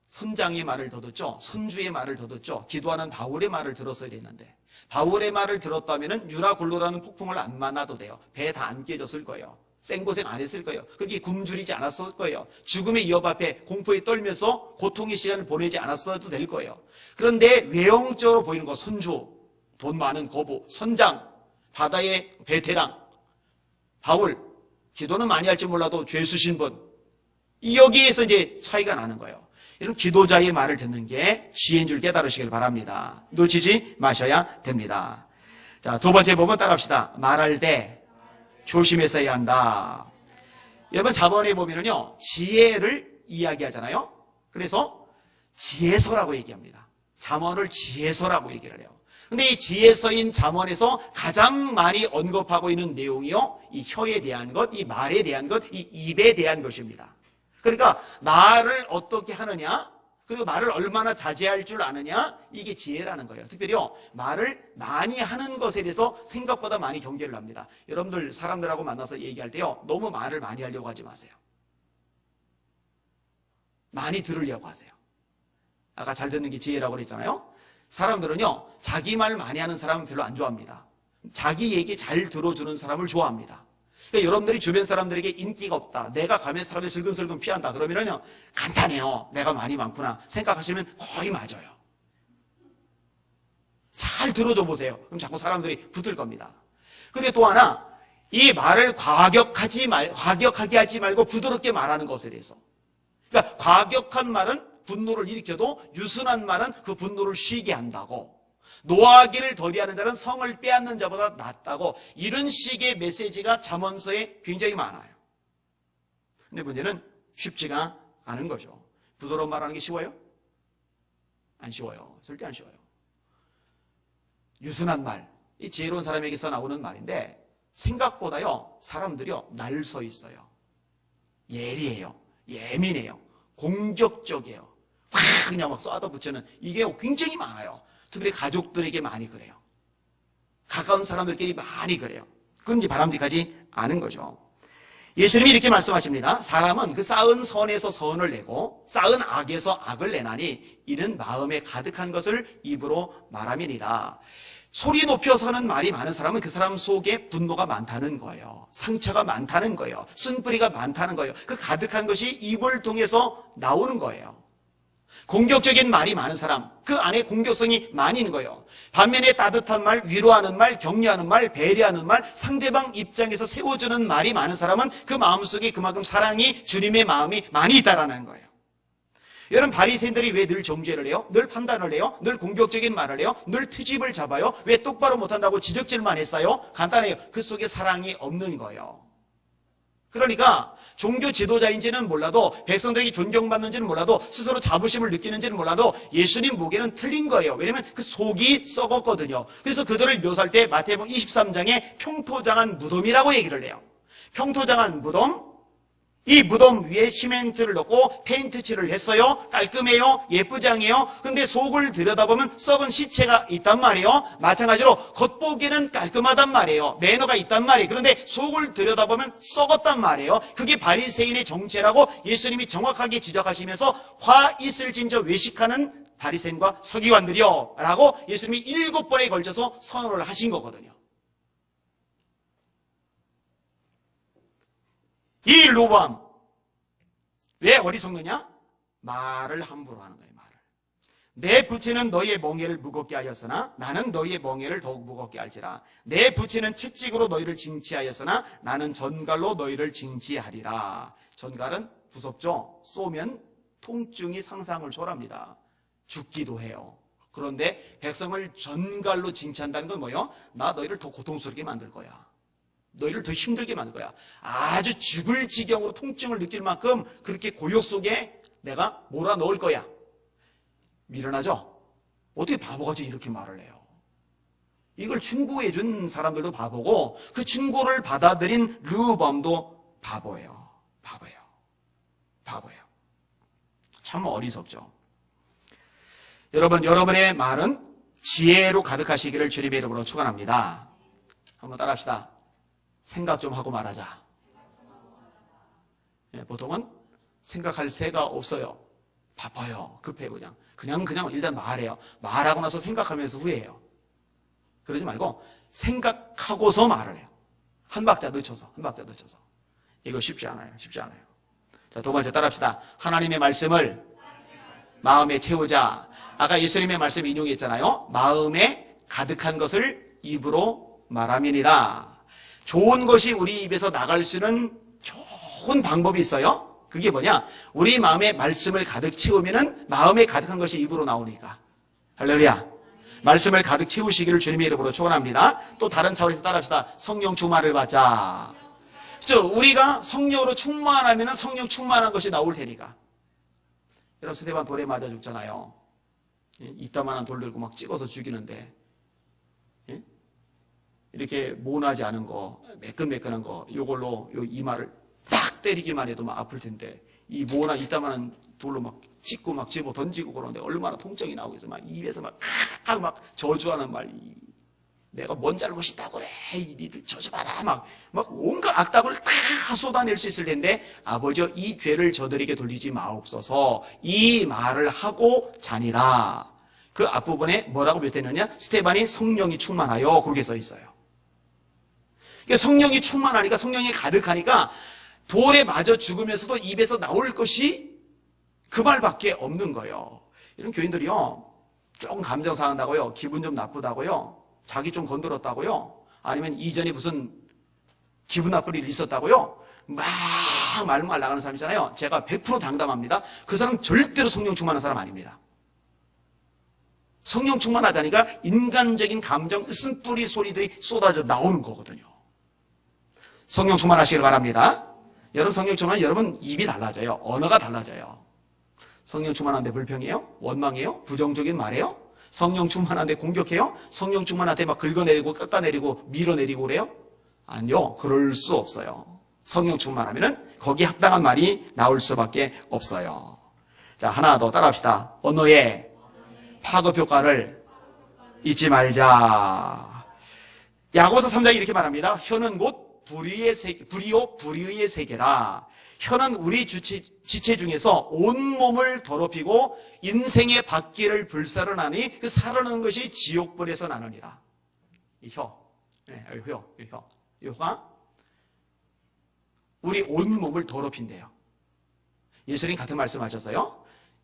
선장의 말을 더 듣죠. 선주의 말을 더 듣죠. 기도하는 바울의 말을 들었어야 되는데 바울의 말을 들었다면 유라굴로라는 폭풍을 안 만나도 돼요. 배 다 안 깨졌을 거예요. 생고생 안 했을 거예요. 그게 굶주리지 않았을 거예요. 죽음의 위협 앞에 공포에 떨면서 고통의 시간을 보내지 않았어도 될 거예요. 그런데 외형적으로 보이는 거 선주, 돈 많은 거부, 선장, 바다의 베테랑, 바울, 기도는 많이 할지 몰라도 죄 수신 분, 여기에서 이제 차이가 나는 거예요. 이런 기도자의 말을 듣는 게 지혜인 줄 깨달으시길 바랍니다. 놓치지 마셔야 됩니다. 자, 두 번째 부분 따라합시다. 말할 때 조심해서 해야 한다. 여러분 자본에 보면은요 지혜를 이야기하잖아요. 그래서 지혜서라고 얘기합니다. 잠언을 지혜서라고 얘기를 해요. 근데 이 지혜서인 잠언에서 가장 많이 언급하고 있는 내용이요 이 혀에 대한 것, 이 말에 대한 것, 이 입에 대한 것입니다. 그러니까 말을 어떻게 하느냐, 그리고 말을 얼마나 자제할 줄 아느냐, 이게 지혜라는 거예요. 특별히요 말을 많이 하는 것에 대해서 생각보다 많이 경계를 합니다. 여러분들 사람들하고 만나서 얘기할 때요 너무 말을 많이 하려고 하지 마세요. 많이 들으려고 하세요. 아까 잘 듣는 게 지혜라고 그랬잖아요. 사람들은요 자기 말 많이 하는 사람은 별로 안 좋아합니다. 자기 얘기 잘 들어주는 사람을 좋아합니다. 그러니까 여러분들이 주변 사람들에게 인기가 없다, 내가 가면 사람이 슬금슬금 피한다 그러면은요 간단해요. 내가 말이 많구나 생각하시면 거의 맞아요. 잘 들어줘 보세요. 그럼 자꾸 사람들이 붙을 겁니다. 근데 또 하나, 이 말을 과격하게 하지 말고 부드럽게 말하는 것에 대해서. 그러니까 과격한 말은 분노를 일으켜도 유순한 말은 그 분노를 쉬게 한다고, 노하기를 더디하는 자는 성을 빼앗는 자보다 낫다고, 이런 식의 메시지가 잠언서에 굉장히 많아요. 근데 문제는 쉽지가 않은 거죠. 부드러운 말하는 게 쉬워요? 안 쉬워요. 절대 안 쉬워요. 유순한 말, 이 지혜로운 사람에게서 나오는 말인데 생각보다요 사람들이요 날 서 있어요. 예리해요. 예민해요. 공격적이에요. 확 그냥 막 쏟아붙이는, 이게 굉장히 많아요. 특별히 가족들에게 많이 그래요. 가까운 사람들끼리 많이 그래요. 그건 이제 바람직하지 않은 거죠. 예수님이 이렇게 말씀하십니다. 사람은 그 쌓은 선에서 선을 내고 쌓은 악에서 악을 내나니 이는 마음에 가득한 것을 입으로 말함이니라. 소리 높여서 하는 말이 많은 사람은 그 사람 속에 분노가 많다는 거예요. 상처가 많다는 거예요. 쓴뿌리가 많다는 거예요. 그 가득한 것이 입을 통해서 나오는 거예요. 공격적인 말이 많은 사람, 그 안에 공격성이 많이 있는 거예요. 반면에 따뜻한 말, 위로하는 말, 격려하는 말, 배려하는 말, 상대방 입장에서 세워주는 말이 많은 사람은 그 마음속에 그만큼 사랑이, 주님의 마음이 많이 있다라는 거예요. 여러분 바리새인들이 왜 늘 정죄를 해요? 늘 판단을 해요? 늘 공격적인 말을 해요? 늘 트집을 잡아요? 왜 똑바로 못한다고 지적질만 했어요? 간단해요. 그 속에 사랑이 없는 거예요. 그러니까 종교 지도자인지는 몰라도, 백성들에게 존경받는지는 몰라도, 스스로 자부심을 느끼는지는 몰라도 예수님 보기에는 틀린 거예요. 왜냐하면 그 속이 썩었거든요. 그래서 그들을 묘사할 때 마태복음 23장에 평토장한 무덤이라고 얘기를 해요. 평토장한 무덤, 이 무덤 위에 시멘트를 넣고 페인트 칠을 했어요. 깔끔해요. 예쁘지 않아요? 근데 속을 들여다보면 썩은 시체가 있단 말이에요. 마찬가지로 겉보기에는 깔끔하단 말이에요. 매너가 있단 말이에요. 그런데 속을 들여다보면 썩었단 말이에요. 그게 바리새인의 정체라고 예수님이 정확하게 지적하시면서 화 있을 진저 외식하는 바리새인과 서기관들이요 라고 예수님이 7번에 걸쳐서 선언을 하신 거거든요. 이 로보암 왜 어리석느냐? 말을 함부로 하는 거예요. 말을. 내 부채는 너희의 멍에를 무겁게 하였으나 나는 너희의 멍에를 더욱 무겁게 할지라. 내 부채는 채찍으로 너희를 징치하였으나 나는 전갈로 너희를 징치하리라. 전갈은 무섭죠? 쏘면 통증이 상상을 초월합니다. 죽기도 해요. 그런데 백성을 전갈로 징치한다는 건 뭐예요? 나 너희를 더 고통스럽게 만들 거야. 너희를 더 힘들게 만들 거야. 아주 죽을 지경으로 통증을 느낄 만큼 그렇게 고역 속에 내가 몰아넣을 거야. 미련하죠? 어떻게 바보같이 이렇게 말을 해요? 이걸 충고해 준 사람들도 바보고 그 충고를 받아들인 르호보암도 바보예요. 바보예요. 참 어리석죠. 여러분, 여러분의 말은 지혜로 가득하시기를 주님의 이름으로 축원합니다. 한번 따라합시다. 생각 좀 하고 말하자. 보통은 생각할 새가 없어요. 바빠요. 급해요. 그냥 일단 말해요. 말하고 나서 생각하면서 후회해요. 그러지 말고 생각하고서 말을 해요. 한 박자 늦춰서. 이거 쉽지 않아요. 자, 두 번째 따라합시다. 하나님의 말씀을 마음에 채우자. 아까 예수님의 말씀 인용했잖아요. 마음에 가득한 것을 입으로 말함이니라. 좋은 것이 우리 입에서 나갈 수 있는 좋은 방법이 있어요. 그게 뭐냐? 우리 마음에 말씀을 가득 채우면은 마음에 가득한 것이 입으로 나오니까. 할렐루야. 말씀을 가득 채우시기를 주님의 이름으로 축원합니다. 또 다른 차원에서 따라합시다. 성령 충만을 받자. 우리가 성령으로 충만하면은 성령 충만한 것이 나올 테니까. 여러분, 스데반 돌에 맞아 죽잖아요. 이따만한 돌 들고 막 찍어서 죽이는데 이렇게 모나지 않은 거, 매끈매끈한 거, 요걸로 요 이마를 딱 때리기만 해도 막 아플 텐데, 이 모나 이따만한 돌로 막 찍고 막 집어 던지고 그러는데 얼마나 통증이 나오겠어. 막 입에서 막 저주하는 말, 내가 뭔 잘못이 있다고 그래. 니들 저주받아. 막 온갖 악담을 다 쏟아낼 수 있을 텐데, 아버지여 이 죄를 저들에게 돌리지 마옵소서. 이 말을 하고 자니라. 그 앞부분에 뭐라고 표현했느냐? 스데반이 성령이 충만하여 그렇게 써 있어요. 성령이 충만하니까, 성령이 가득하니까 돌에 맞아 죽으면서도 입에서 나올 것이 그 말밖에 없는 거예요. 이런 교인들이요, 조금 감정 상한다고요, 기분 좀 나쁘다고요, 자기 좀 건드렸다고요, 아니면 이전에 무슨 기분 나쁠 일이 있었다고요, 막 말말 나가는 사람 있잖아요. 제가 100% 장담합니다. 그 사람 절대로 성령 충만한 사람 아닙니다. 성령 충만하자니까 인간적인 감정, 쓴뿌리 소리들이 쏟아져 나오는 거거든요. 성령 충만하시길 바랍니다. 여러분, 성령 충만하면 여러분 입이 달라져요. 언어가 달라져요. 성령 충만한데 불평해요? 원망해요? 부정적인 말해요? 성령 충만한데 공격해요? 성령 충만한데 막 긁어내리고 깎아내리고 밀어내리고 그래요? 아니요. 그럴 수 없어요. 성령 충만하면은 거기에 합당한 말이 나올 수밖에 없어요. 자, 하나 더 따라합시다. 언어의 파급 효과를 잊지 말자. 야고보서 3장이 이렇게 말합니다. 혀는 곧 불의의 세계라. 혀는 우리 지체 중에서 온몸을 더럽히고 인생의 바퀴를 불사르나니 그 사르는 것이 지옥불에서 나느니라. 이 혀가 우리 온몸을 더럽힌대요. 예수님 같은 말씀하셨어요.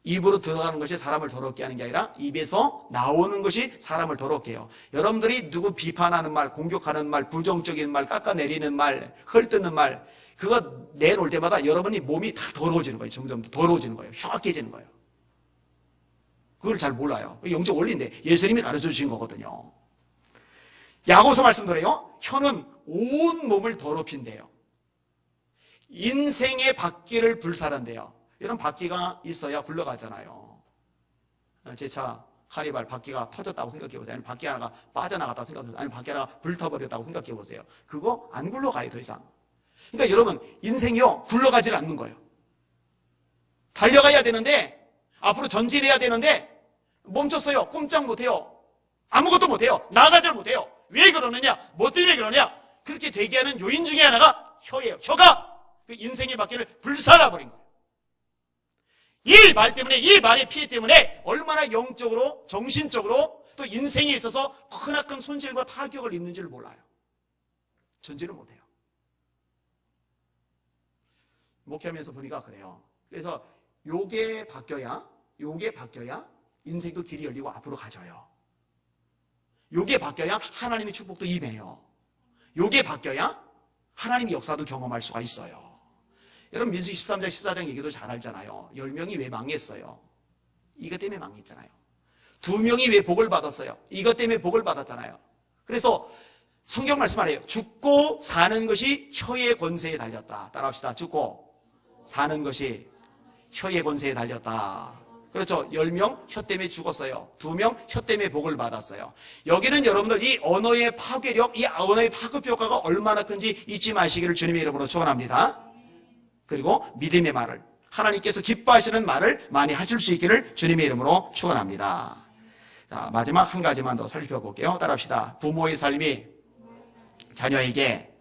입으로 들어가는 것이 사람을 더럽게 하는 게 아니라 입에서 나오는 것이 사람을 더럽게 해요. 여러분들이 누구 비판하는 말, 공격하는 말, 부정적인 말, 깎아내리는 말, 헐뜯는 말, 그거 내놓을 때마다 여러분이 몸이 다 더러워지는 거예요. 점점 더 더러워지는 거예요. 흉악해지는 거예요. 그걸 잘 몰라요. 영적 원리인데 예수님이 가르쳐 주신 거거든요. 야고보서 말씀드려요. 혀는 온 몸을 더럽힌대요. 인생의 바퀴를 불사른대요. 이런 바퀴가 있어야 굴러가잖아요. 제 차 카니발 바퀴가 터졌다고 생각해보세요. 아니면 바퀴 하나가 빠져나갔다고 생각해보세요. 아니면 바퀴 하나가 불타버렸다고 생각해보세요. 그거 안 굴러가요, 더 이상. 그러니까 여러분, 인생이요, 굴러가질 않는 거예요. 달려가야 되는데, 앞으로 전진해야 되는데, 멈췄어요. 꼼짝 못해요. 아무것도 못해요. 나가질 못해요. 왜 그러느냐? 뭐 때문에 그러냐? 그렇게 되게 하는 요인 중에 하나가 혀예요. 혀가 그 인생의 바퀴를 불살라버린 거예요. 이 말 때문에, 이 말의 피해 때문에 얼마나 영적으로, 정신적으로 또 인생에 있어서 크나큰 손실과 타격을 입는지를 몰라요. 전진을 못해요. 목회하면서 보니까 그래요. 그래서 요게 바뀌어야 인생도 길이 열리고 앞으로 가져요. 요게 바뀌어야 하나님의 축복도 임해요. 요게 바뀌어야 하나님의 역사도 경험할 수가 있어요. 여러분, 민수기 13장 14장 얘기도 잘 알잖아요. 10명이 왜 망했어요? 이것 때문에 망했잖아요. 2명이 왜 복을 받았어요? 이것 때문에 복을 받았잖아요. 그래서 성경 말씀 하래요. 죽고 사는 것이 혀의 권세에 달렸다. 따라합시다. 죽고 사는 것이 혀의 권세에 달렸다. 그렇죠. 10명 혀 때문에 죽었어요. 2명 혀 때문에 복을 받았어요. 여기는 여러분들 이 언어의 파괴력, 이 언어의 파급 효과가 얼마나 큰지 잊지 마시기를 주님의 이름으로 축원합니다. 그리고 믿음의 말을, 하나님께서 기뻐하시는 말을 많이 하실 수 있기를 주님의 이름으로 축원합니다. 자, 마지막 한 가지만 더 살펴볼게요. 따라합시다. 부모의 삶이 자녀에게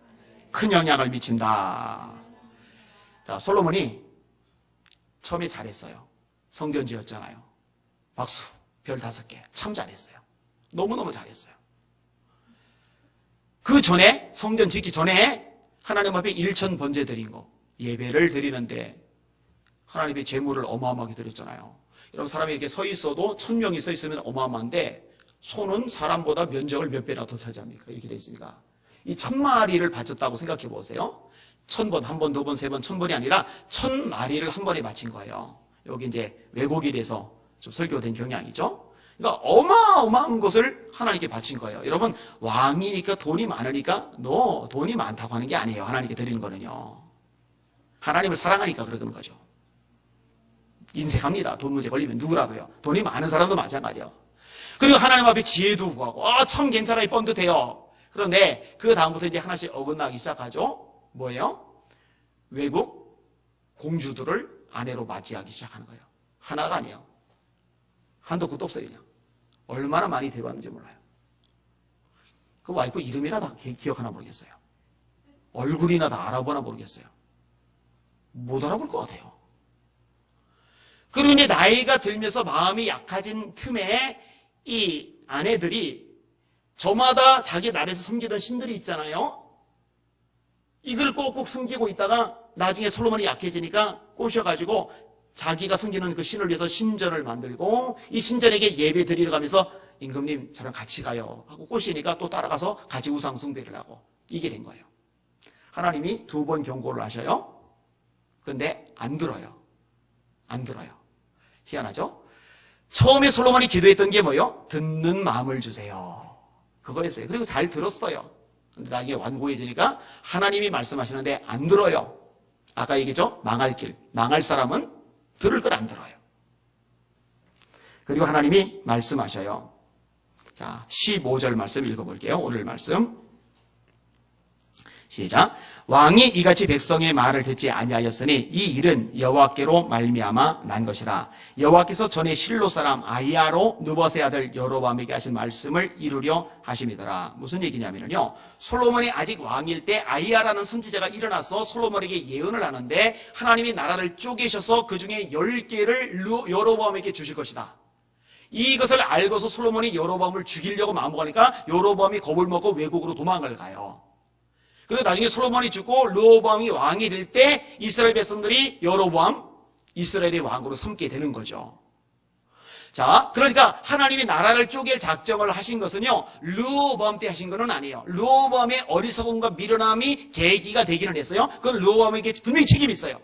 큰 영향을 미친다. 자, 솔로몬이 처음에 잘했어요. 성전 지었잖아요. 박수, 별 5개. 참 잘했어요. 너무너무 잘했어요. 그 전에, 성전 짓기 전에 하나님 앞에 일천 번제 드린 거, 예배를 드리는데 하나님의 제물을 어마어마하게 드렸잖아요. 여러분, 사람이 이렇게 서 있어도 1000명이 서 있으면 어마어마한데 소는 사람보다 면적을 몇 배나 더 차지합니까? 이렇게 되어 있으니까. 이 1000마리를 바쳤다고 생각해 보세요. 1000번, 한 번, 2번, 3번, 1000번이 아니라 1000마리를 한 번에 바친 거예요. 여기 이제 왜곡일에서 좀 설교된 경향이죠. 그러니까 어마어마한 것을 하나님께 바친 거예요. 여러분, 왕이니까 돈이 많으니까 너 돈이 많다고 하는 게 아니에요. 하나님께 드리는 거는요. 하나님을 사랑하니까 그러는 거죠. 인색합니다. 돈 문제 걸리면 누구라도요. 돈이 많은 사람도 마찬가지예요. 그리고 하나님 앞에 지혜도 구하고, 참 괜찮아요. 번듯해요. 그런데 그 다음부터 이제 하나씩 어긋나기 시작하죠. 뭐예요? 외국 공주들을 아내로 맞이하기 시작하는 거예요. 하나가 아니에요. 한도 끝도 없어요. 그냥. 얼마나 많이 데려왔는지 몰라요. 그 와이프 이름이나 다 기억하나 모르겠어요. 얼굴이나 다 알아보나 모르겠어요. 못 알아볼 것 같아요. 그리고 이제 나이가 들면서 마음이 약해진 틈에 이 아내들이 저마다 자기 나라에서 섬기던 신들이 있잖아요. 이걸 꼭꼭 숨기고 있다가 나중에 솔로몬이 약해지니까 꼬셔가지고 자기가 섬기는 그 신을 위해서 신전을 만들고 이 신전에게 예배 드리러 가면서 임금님 저랑 같이 가요 하고 꼬시니까 또 따라가서 같이 우상 숭배를 하고 이게 된 거예요. 하나님이 2번 경고를 하셔요. 근데 안 들어요. 안 들어요. 희한하죠? 처음에 솔로몬이 기도했던 게 뭐예요? 듣는 마음을 주세요. 그거였어요. 그리고 잘 들었어요. 근데 나중에 완고해지니까 하나님이 말씀하시는데 안 들어요. 아까 얘기죠? 망할 길. 망할 사람은 들을 걸 안 들어요. 그리고 하나님이 말씀하셔요. 자, 15절 말씀 읽어볼게요. 오늘 말씀. 시작. 왕이 이같이 백성의 말을 듣지 아니하였으니 이 일은 여호와께로 말미암아 난 것이라. 여호와께서 전에 실로 사람 아히야로 느밧의 아들 여로보암에게 하신 말씀을 이루려 하심이더라. 무슨 얘기냐면요, 솔로몬이 아직 왕일 때 아히야라는 선지자가 일어나서 솔로몬에게 예언을 하는데 하나님이 나라를 쪼개셔서 그 중에 10개를 여로보암에게 주실 것이다. 이것을 알고서 솔로몬이 여로보암을 죽이려고 마음먹으니까 여로보암이 겁을 먹고 외국으로 도망을 가요. 그리고 나중에 솔로몬이 죽고 르호보암이 왕이 될 때 이스라엘 백성들이 여로보암, 이스라엘의 왕으로 삼게 되는 거죠. 자, 그러니까 하나님이 나라를 쪼갤 작정을 하신 것은요, 르호보암 때 하신 것은 아니에요. 르호보암의 어리석음과 미련함이 계기가 되기는 했어요. 그건 르호보암에게 분명히 책임이 있어요.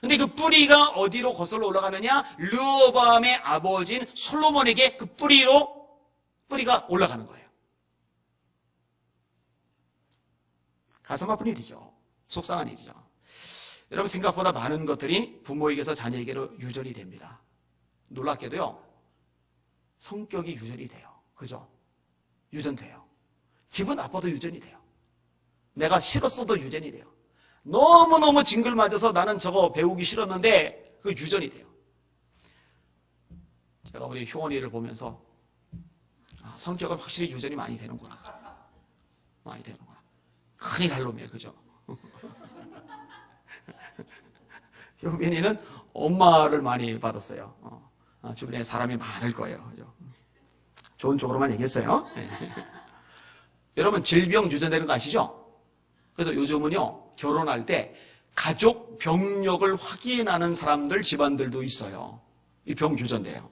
근데 그 뿌리가 어디로 거슬러 올라가느냐? 르호보암의 아버지인 솔로몬에게 그 뿌리가 올라가는 거예요. 가슴 아픈 일이죠. 속상한 일이죠. 여러분, 생각보다 많은 것들이 부모에게서 자녀에게로 유전이 됩니다. 놀랍게도요, 성격이 유전이 돼요. 그죠? 유전돼요. 기분 나빠도 유전이 돼요. 내가 싫었어도 유전이 돼요. 너무너무 징글맞아서 나는 저거 배우기 싫었는데 그 유전이 돼요. 제가 우리 효원이를 보면서 성격은 확실히 유전이 많이 되는구나. 많이 되는구나. 큰일 할 놈이에요. 그죠? 효빈이는 엄마를 많이 받았어요. 주변에 사람이 많을 거예요. 그죠? 좋은 쪽으로만 얘기했어요. 여러분 질병 유전되는 거 아시죠? 그래서 요즘은요 결혼할 때 가족 병력을 확인하는 사람들 집안들도 있어요. 이 병 유전돼요.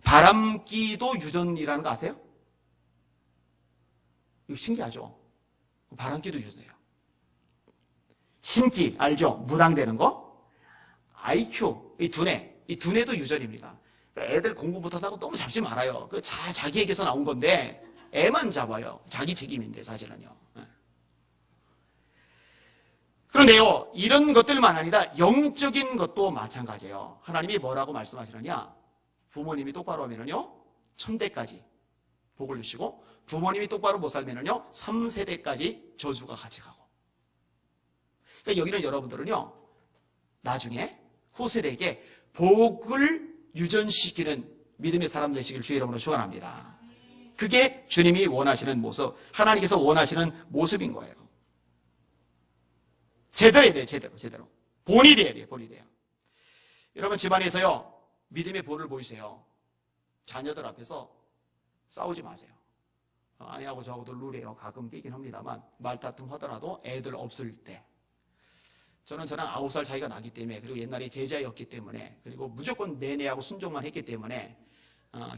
바람기도 유전이라는 거 아세요? 이거 신기하죠? 바람기도 유전돼요. 신기 알죠? 무당되는 거. IQ 이 두뇌도 유전입니다. 그러니까 애들 공부 못하다고 너무 잡지 말아요. 그 자기에게서 나온 건데 애만 잡아요. 자기 책임인데 사실은요. 그런데요 이런 것들만 아니라 영적인 것도 마찬가지예요. 하나님이 뭐라고 말씀하시느냐? 부모님이 똑바로 하면은요 1000대까지 복을 주시고 부모님이 똑바로 못 살면은요 3세대까지 저주가 같이 가고. 그러니까 여기는 여러분들은요 나중에 후세대에게 복을 유전시키는 믿음의 사람 되시길 주의 이름으로 축원합니다. 그게 주님이 원하시는 모습, 하나님께서 원하시는 모습인 거예요. 제대로 해야 돼요. 제대로. 본이 돼야 돼요. 본이 돼요. 여러분 집안에서요 믿음의 본을 보이세요. 자녀들 앞에서 싸우지 마세요. 아내하고 저하고도 룰이에요. 가끔 끼긴 합니다만 말다툼 하더라도 애들 없을 때. 저는 저랑 9살 차이가 나기 때문에 그리고 옛날에 제자였기 때문에 그리고 무조건 내내하고 순종만 했기 때문에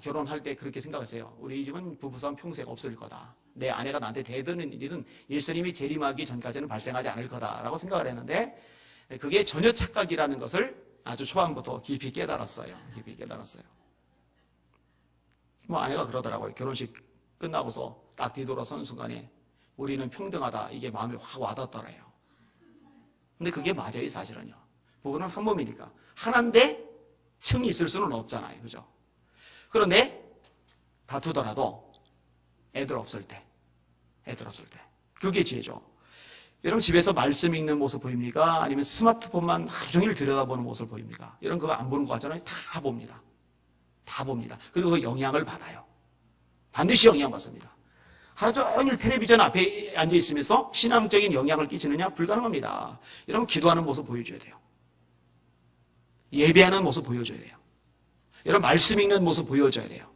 결혼할 때 그렇게 생각했어요. 우리 집은 부부싸움 평생 없을 거다. 내 아내가 나한테 대드는 일은 예수님이 재림하기 전까지는 발생하지 않을 거다라고 생각을 했는데 그게 전혀 착각이라는 것을 아주 초반부터 깊이 깨달았어요. 뭐 아내가 그러더라고요. 결혼식 끝나고서 딱 뒤돌아서는 순간에 우리는 평등하다. 이게 마음에 확 와닿더래요. 근데 그게 맞아요, 사실은요. 부부는 한 몸이니까. 하나인데 층이 있을 수는 없잖아요. 그죠? 그런데 다투더라도 애들 없을 때. 그게 지혜죠. 여러분 집에서 말씀 읽는 모습 보입니까? 아니면 스마트폰만 하루 종일 들여다보는 모습 보입니까? 여러분 그거 안 보는 거 같잖아요. 다 봅니다. 그리고 그 영향을 받아요. 반드시 영향받습니다. 하루 종일 텔레비전 앞에 앉아있으면서 신앙적인 영향을 끼치느냐? 불가능합니다. 여러분 기도하는 모습 보여줘야 돼요. 예배하는 모습 보여줘야 돼요. 여러분 말씀 읽는 모습 보여줘야 돼요.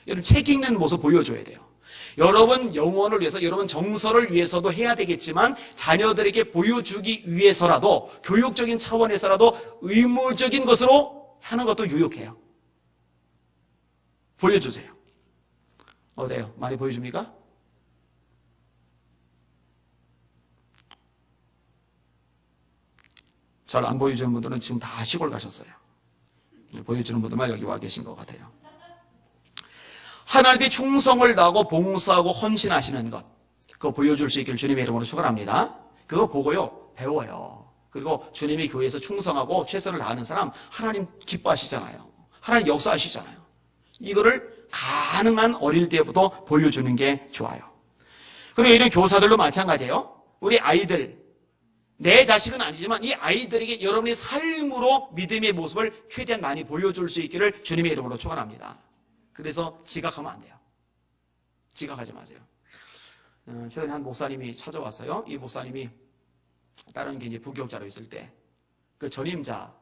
여러분 책 읽는 모습 보여줘야 돼요. 여러분 영혼을 위해서, 여러분 정서를 위해서도 해야 되겠지만 자녀들에게 보여주기 위해서라도 교육적인 차원에서라도 의무적인 것으로 하는 것도 유익해요. 보여주세요. 어때요? 많이 보여줍니까? 잘 안 보여주는 분들은 지금 다 시골 가셨어요. 보여주는 분들만 여기 와 계신 것 같아요. 하나님께 충성을 다하고 봉사하고 헌신하시는 것, 그거 보여줄 수 있기를 주님의 이름으로 축원합니다. 그거 보고요 배워요. 그리고 주님이 교회에서 충성하고 최선을 다하는 사람 하나님 기뻐하시잖아요. 하나님 역사하시잖아요. 이거를 가능한 어릴 때부터 보여주는 게 좋아요. 그리고 이런 교사들도 마찬가지예요. 우리 아이들, 내 자식은 아니지만 이 아이들에게 여러분의 삶으로 믿음의 모습을 최대한 많이 보여줄 수 있기를 주님의 이름으로 축원합니다. 그래서 지각하면 안 돼요. 지각하지 마세요. 최근에 한 목사님이 찾아왔어요. 이 목사님이 다른 게 이제 부교육자로 있을 때 그 전임자가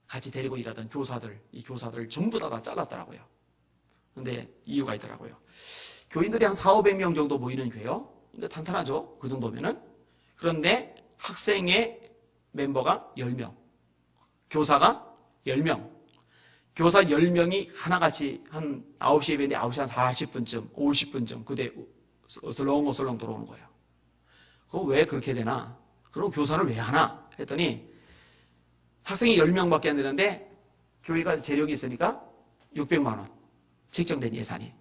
같이 데리고 일하던 이 교사들 전부 다 잘랐더라고요. 근데 이유가 있더라고요. 교인들이 한 400~500명 정도 모이는 교회요. 근데 탄탄하죠. 그 정도면은. 그런데 학생의 멤버가 10명, 교사가 10명. 교사 10명이 하나같이 한 9시에 뵀는데 9시 한 40분쯤, 50분쯤 그때 어슬렁어슬렁 들어오는 거예요. 그거 왜 그렇게 되나? 그럼 교사를 왜 하나? 했더니 학생이 10명밖에 안 되는데 교회가 재력이 있으니까 600만 원 책정된 예산이.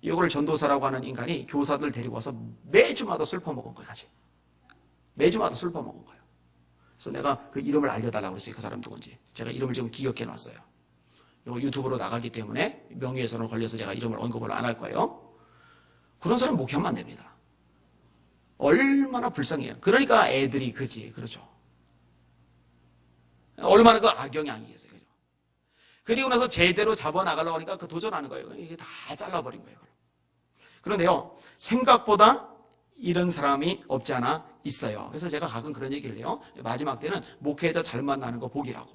이걸 전도사라고 하는 인간이 교사들 데리고 와서 매주마다 술 퍼먹은 거예요. 같이. 매주마다 술 퍼먹은 거예요. 그래서 내가 그 이름을 알려달라고 그랬어요. 그 사람 누군지. 제가 이름을 지금 기억해 놨어요. 이거 유튜브로 나가기 때문에 명예훼손을 걸려서 제가 이름을 언급을 안 할 거예요. 그런 사람 목회하면 안 됩니다. 얼마나 불쌍해요. 그러니까 애들이 그렇죠. 얼마나 그 악영향이겠어요. 그죠? 그리고 나서 제대로 잡아나가려고 하니까 그 도전하는 거예요. 이게 다 잘라버린 거예요. 그런데요, 생각보다 이런 사람이 없지 않아 있어요. 그래서 제가 가끔 그런 얘기를 해요. 마지막 때는 목회자 잘 만나는 거 복이라고.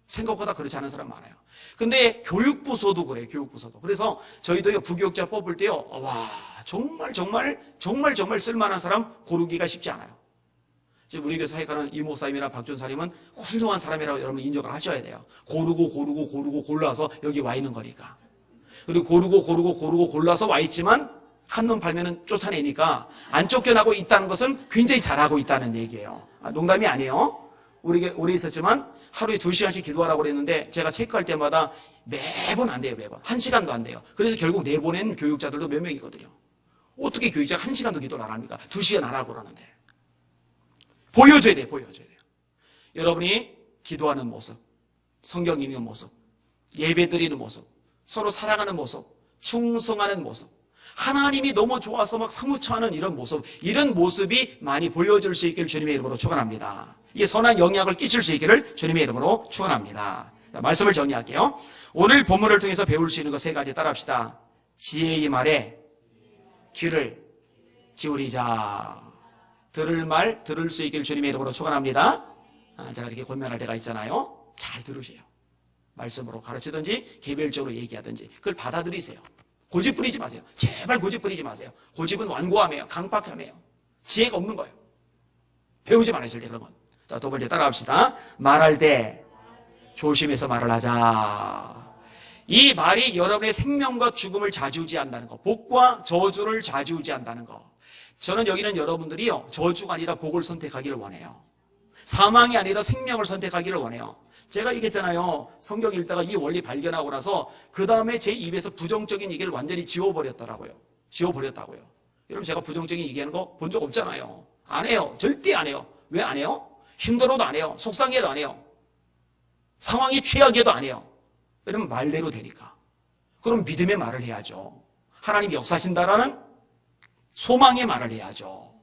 생각보다 그렇지 않은 사람 많아요. 근데 교육부서도 그래요. 교육부서도. 그래서 저희도 부교육자 뽑을 때요. 와, 정말 쓸만한 사람 고르기가 쉽지 않아요. 지금 우리 교회 사역하는 이 목사님이나 박 전사님은 훌륭한 사람이라고 여러분 인정을 하셔야 돼요. 고르고 골라서 여기 와 있는 거니까. 그리고 고르고 골라서 와 있지만 한눈 팔면은 쫓아내니까 안 쫓겨나고 있다는 것은 굉장히 잘하고 있다는 얘기예요. 농담이 아니에요. 우리 있었지만 하루에 2시간씩 기도하라고 그랬는데 제가 체크할 때마다 매번 안 돼요. 매번. 1시간도 안 돼요. 그래서 결국 내보낸 교육자들도 몇 명이거든요. 어떻게 교육자가 1시간도 기도를 안 합니까? 2시간 하라고 그러는데. 보여줘야 돼요. 여러분이 기도하는 모습, 성경 읽는 모습, 예배 드리는 모습, 서로 사랑하는 모습, 충성하는 모습, 하나님이 너무 좋아서 막 사무처하는 이런 모습이 많이 보여질 수 있기를 주님의 이름으로 축원합니다. 이게 선한 영향을 끼칠 수 있기를 주님의 이름으로 축원합니다. 말씀을 정리할게요. 오늘 본문을 통해서 배울 수 있는 것 3가지 따라합시다. 지혜의 말에 귀를 기울이자. 들을 수 있기를 주님의 이름으로 축원합니다. 제가 이렇게 권면할 때가 있잖아요. 잘 들으세요. 말씀으로 가르치든지 개별적으로 얘기하든지 그걸 받아들이세요. 고집 부리지 마세요. 제발 고집 부리지 마세요. 고집은 완고함이에요. 강박함이에요. 지혜가 없는 거예요. 배우지 말아요. 절대 그런 건. 자, 2번째 따라합시다. 말할 때 조심해서 말을 하자. 이 말이 여러분의 생명과 죽음을 좌지우지한다는 거, 복과 저주를 좌지우지한다는 거. 저는 여기는 여러분들이요, 저주가 아니라 복을 선택하기를 원해요. 사망이 아니라 생명을 선택하기를 원해요. 제가 얘기했잖아요. 성경 읽다가 이 원리 발견하고 나서 그 다음에 제 입에서 부정적인 얘기를 완전히 지워버렸다고요. 여러분 제가 부정적인 얘기하는 거 본 적 없잖아요. 안 해요. 절대 안 해요. 왜 안 해요? 힘들어도 안 해요. 속상해도 안 해요. 상황이 최악에도 안 해요. 왜냐면 말대로 되니까. 그럼 믿음의 말을 해야죠. 하나님이 역사하신다라는 소망의 말을 해야죠.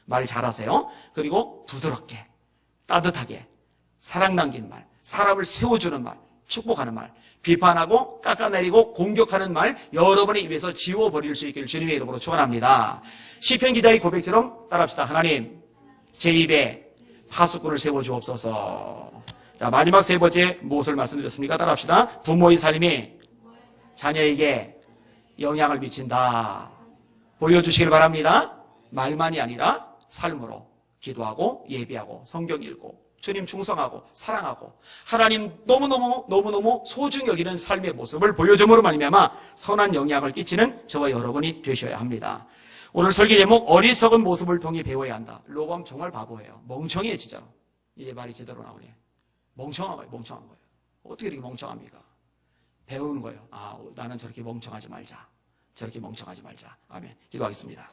말 잘하세요. 그리고 부드럽게, 따뜻하게, 사랑 남긴 말, 사람을 세워주는 말, 축복하는 말, 비판하고 깎아내리고 공격하는 말 여러분의 입에서 지워버릴 수 있기를 주님의 이름으로 축원합니다. 시편 기자의 고백처럼 따라합시다. 하나님, 제 입에 파수꾼을 세워주옵소서. 자, 마지막 3번째 무엇을 말씀드렸습니까? 따라합시다. 부모의 삶이 자녀에게 영향을 미친다. 보여주시길 바랍니다. 말만이 아니라 삶으로 기도하고 예배하고 성경 읽고 주님 충성하고 사랑하고 하나님 너무너무 소중히 여기는 삶의 모습을 보여줌으로 말미암아 선한 영향을 끼치는 저와 여러분이 되셔야 합니다. 오늘 설교 제목 어리석은 모습을 통해 배워야 한다. 로밤 정말 바보예요. 멍청해요 진짜로. 이제 말이 제대로 나오네. 멍청한 거예요. 어떻게 이렇게 멍청합니까? 배우는 거예요. 나는 저렇게 멍청하지 말자. 아멘. 기도하겠습니다.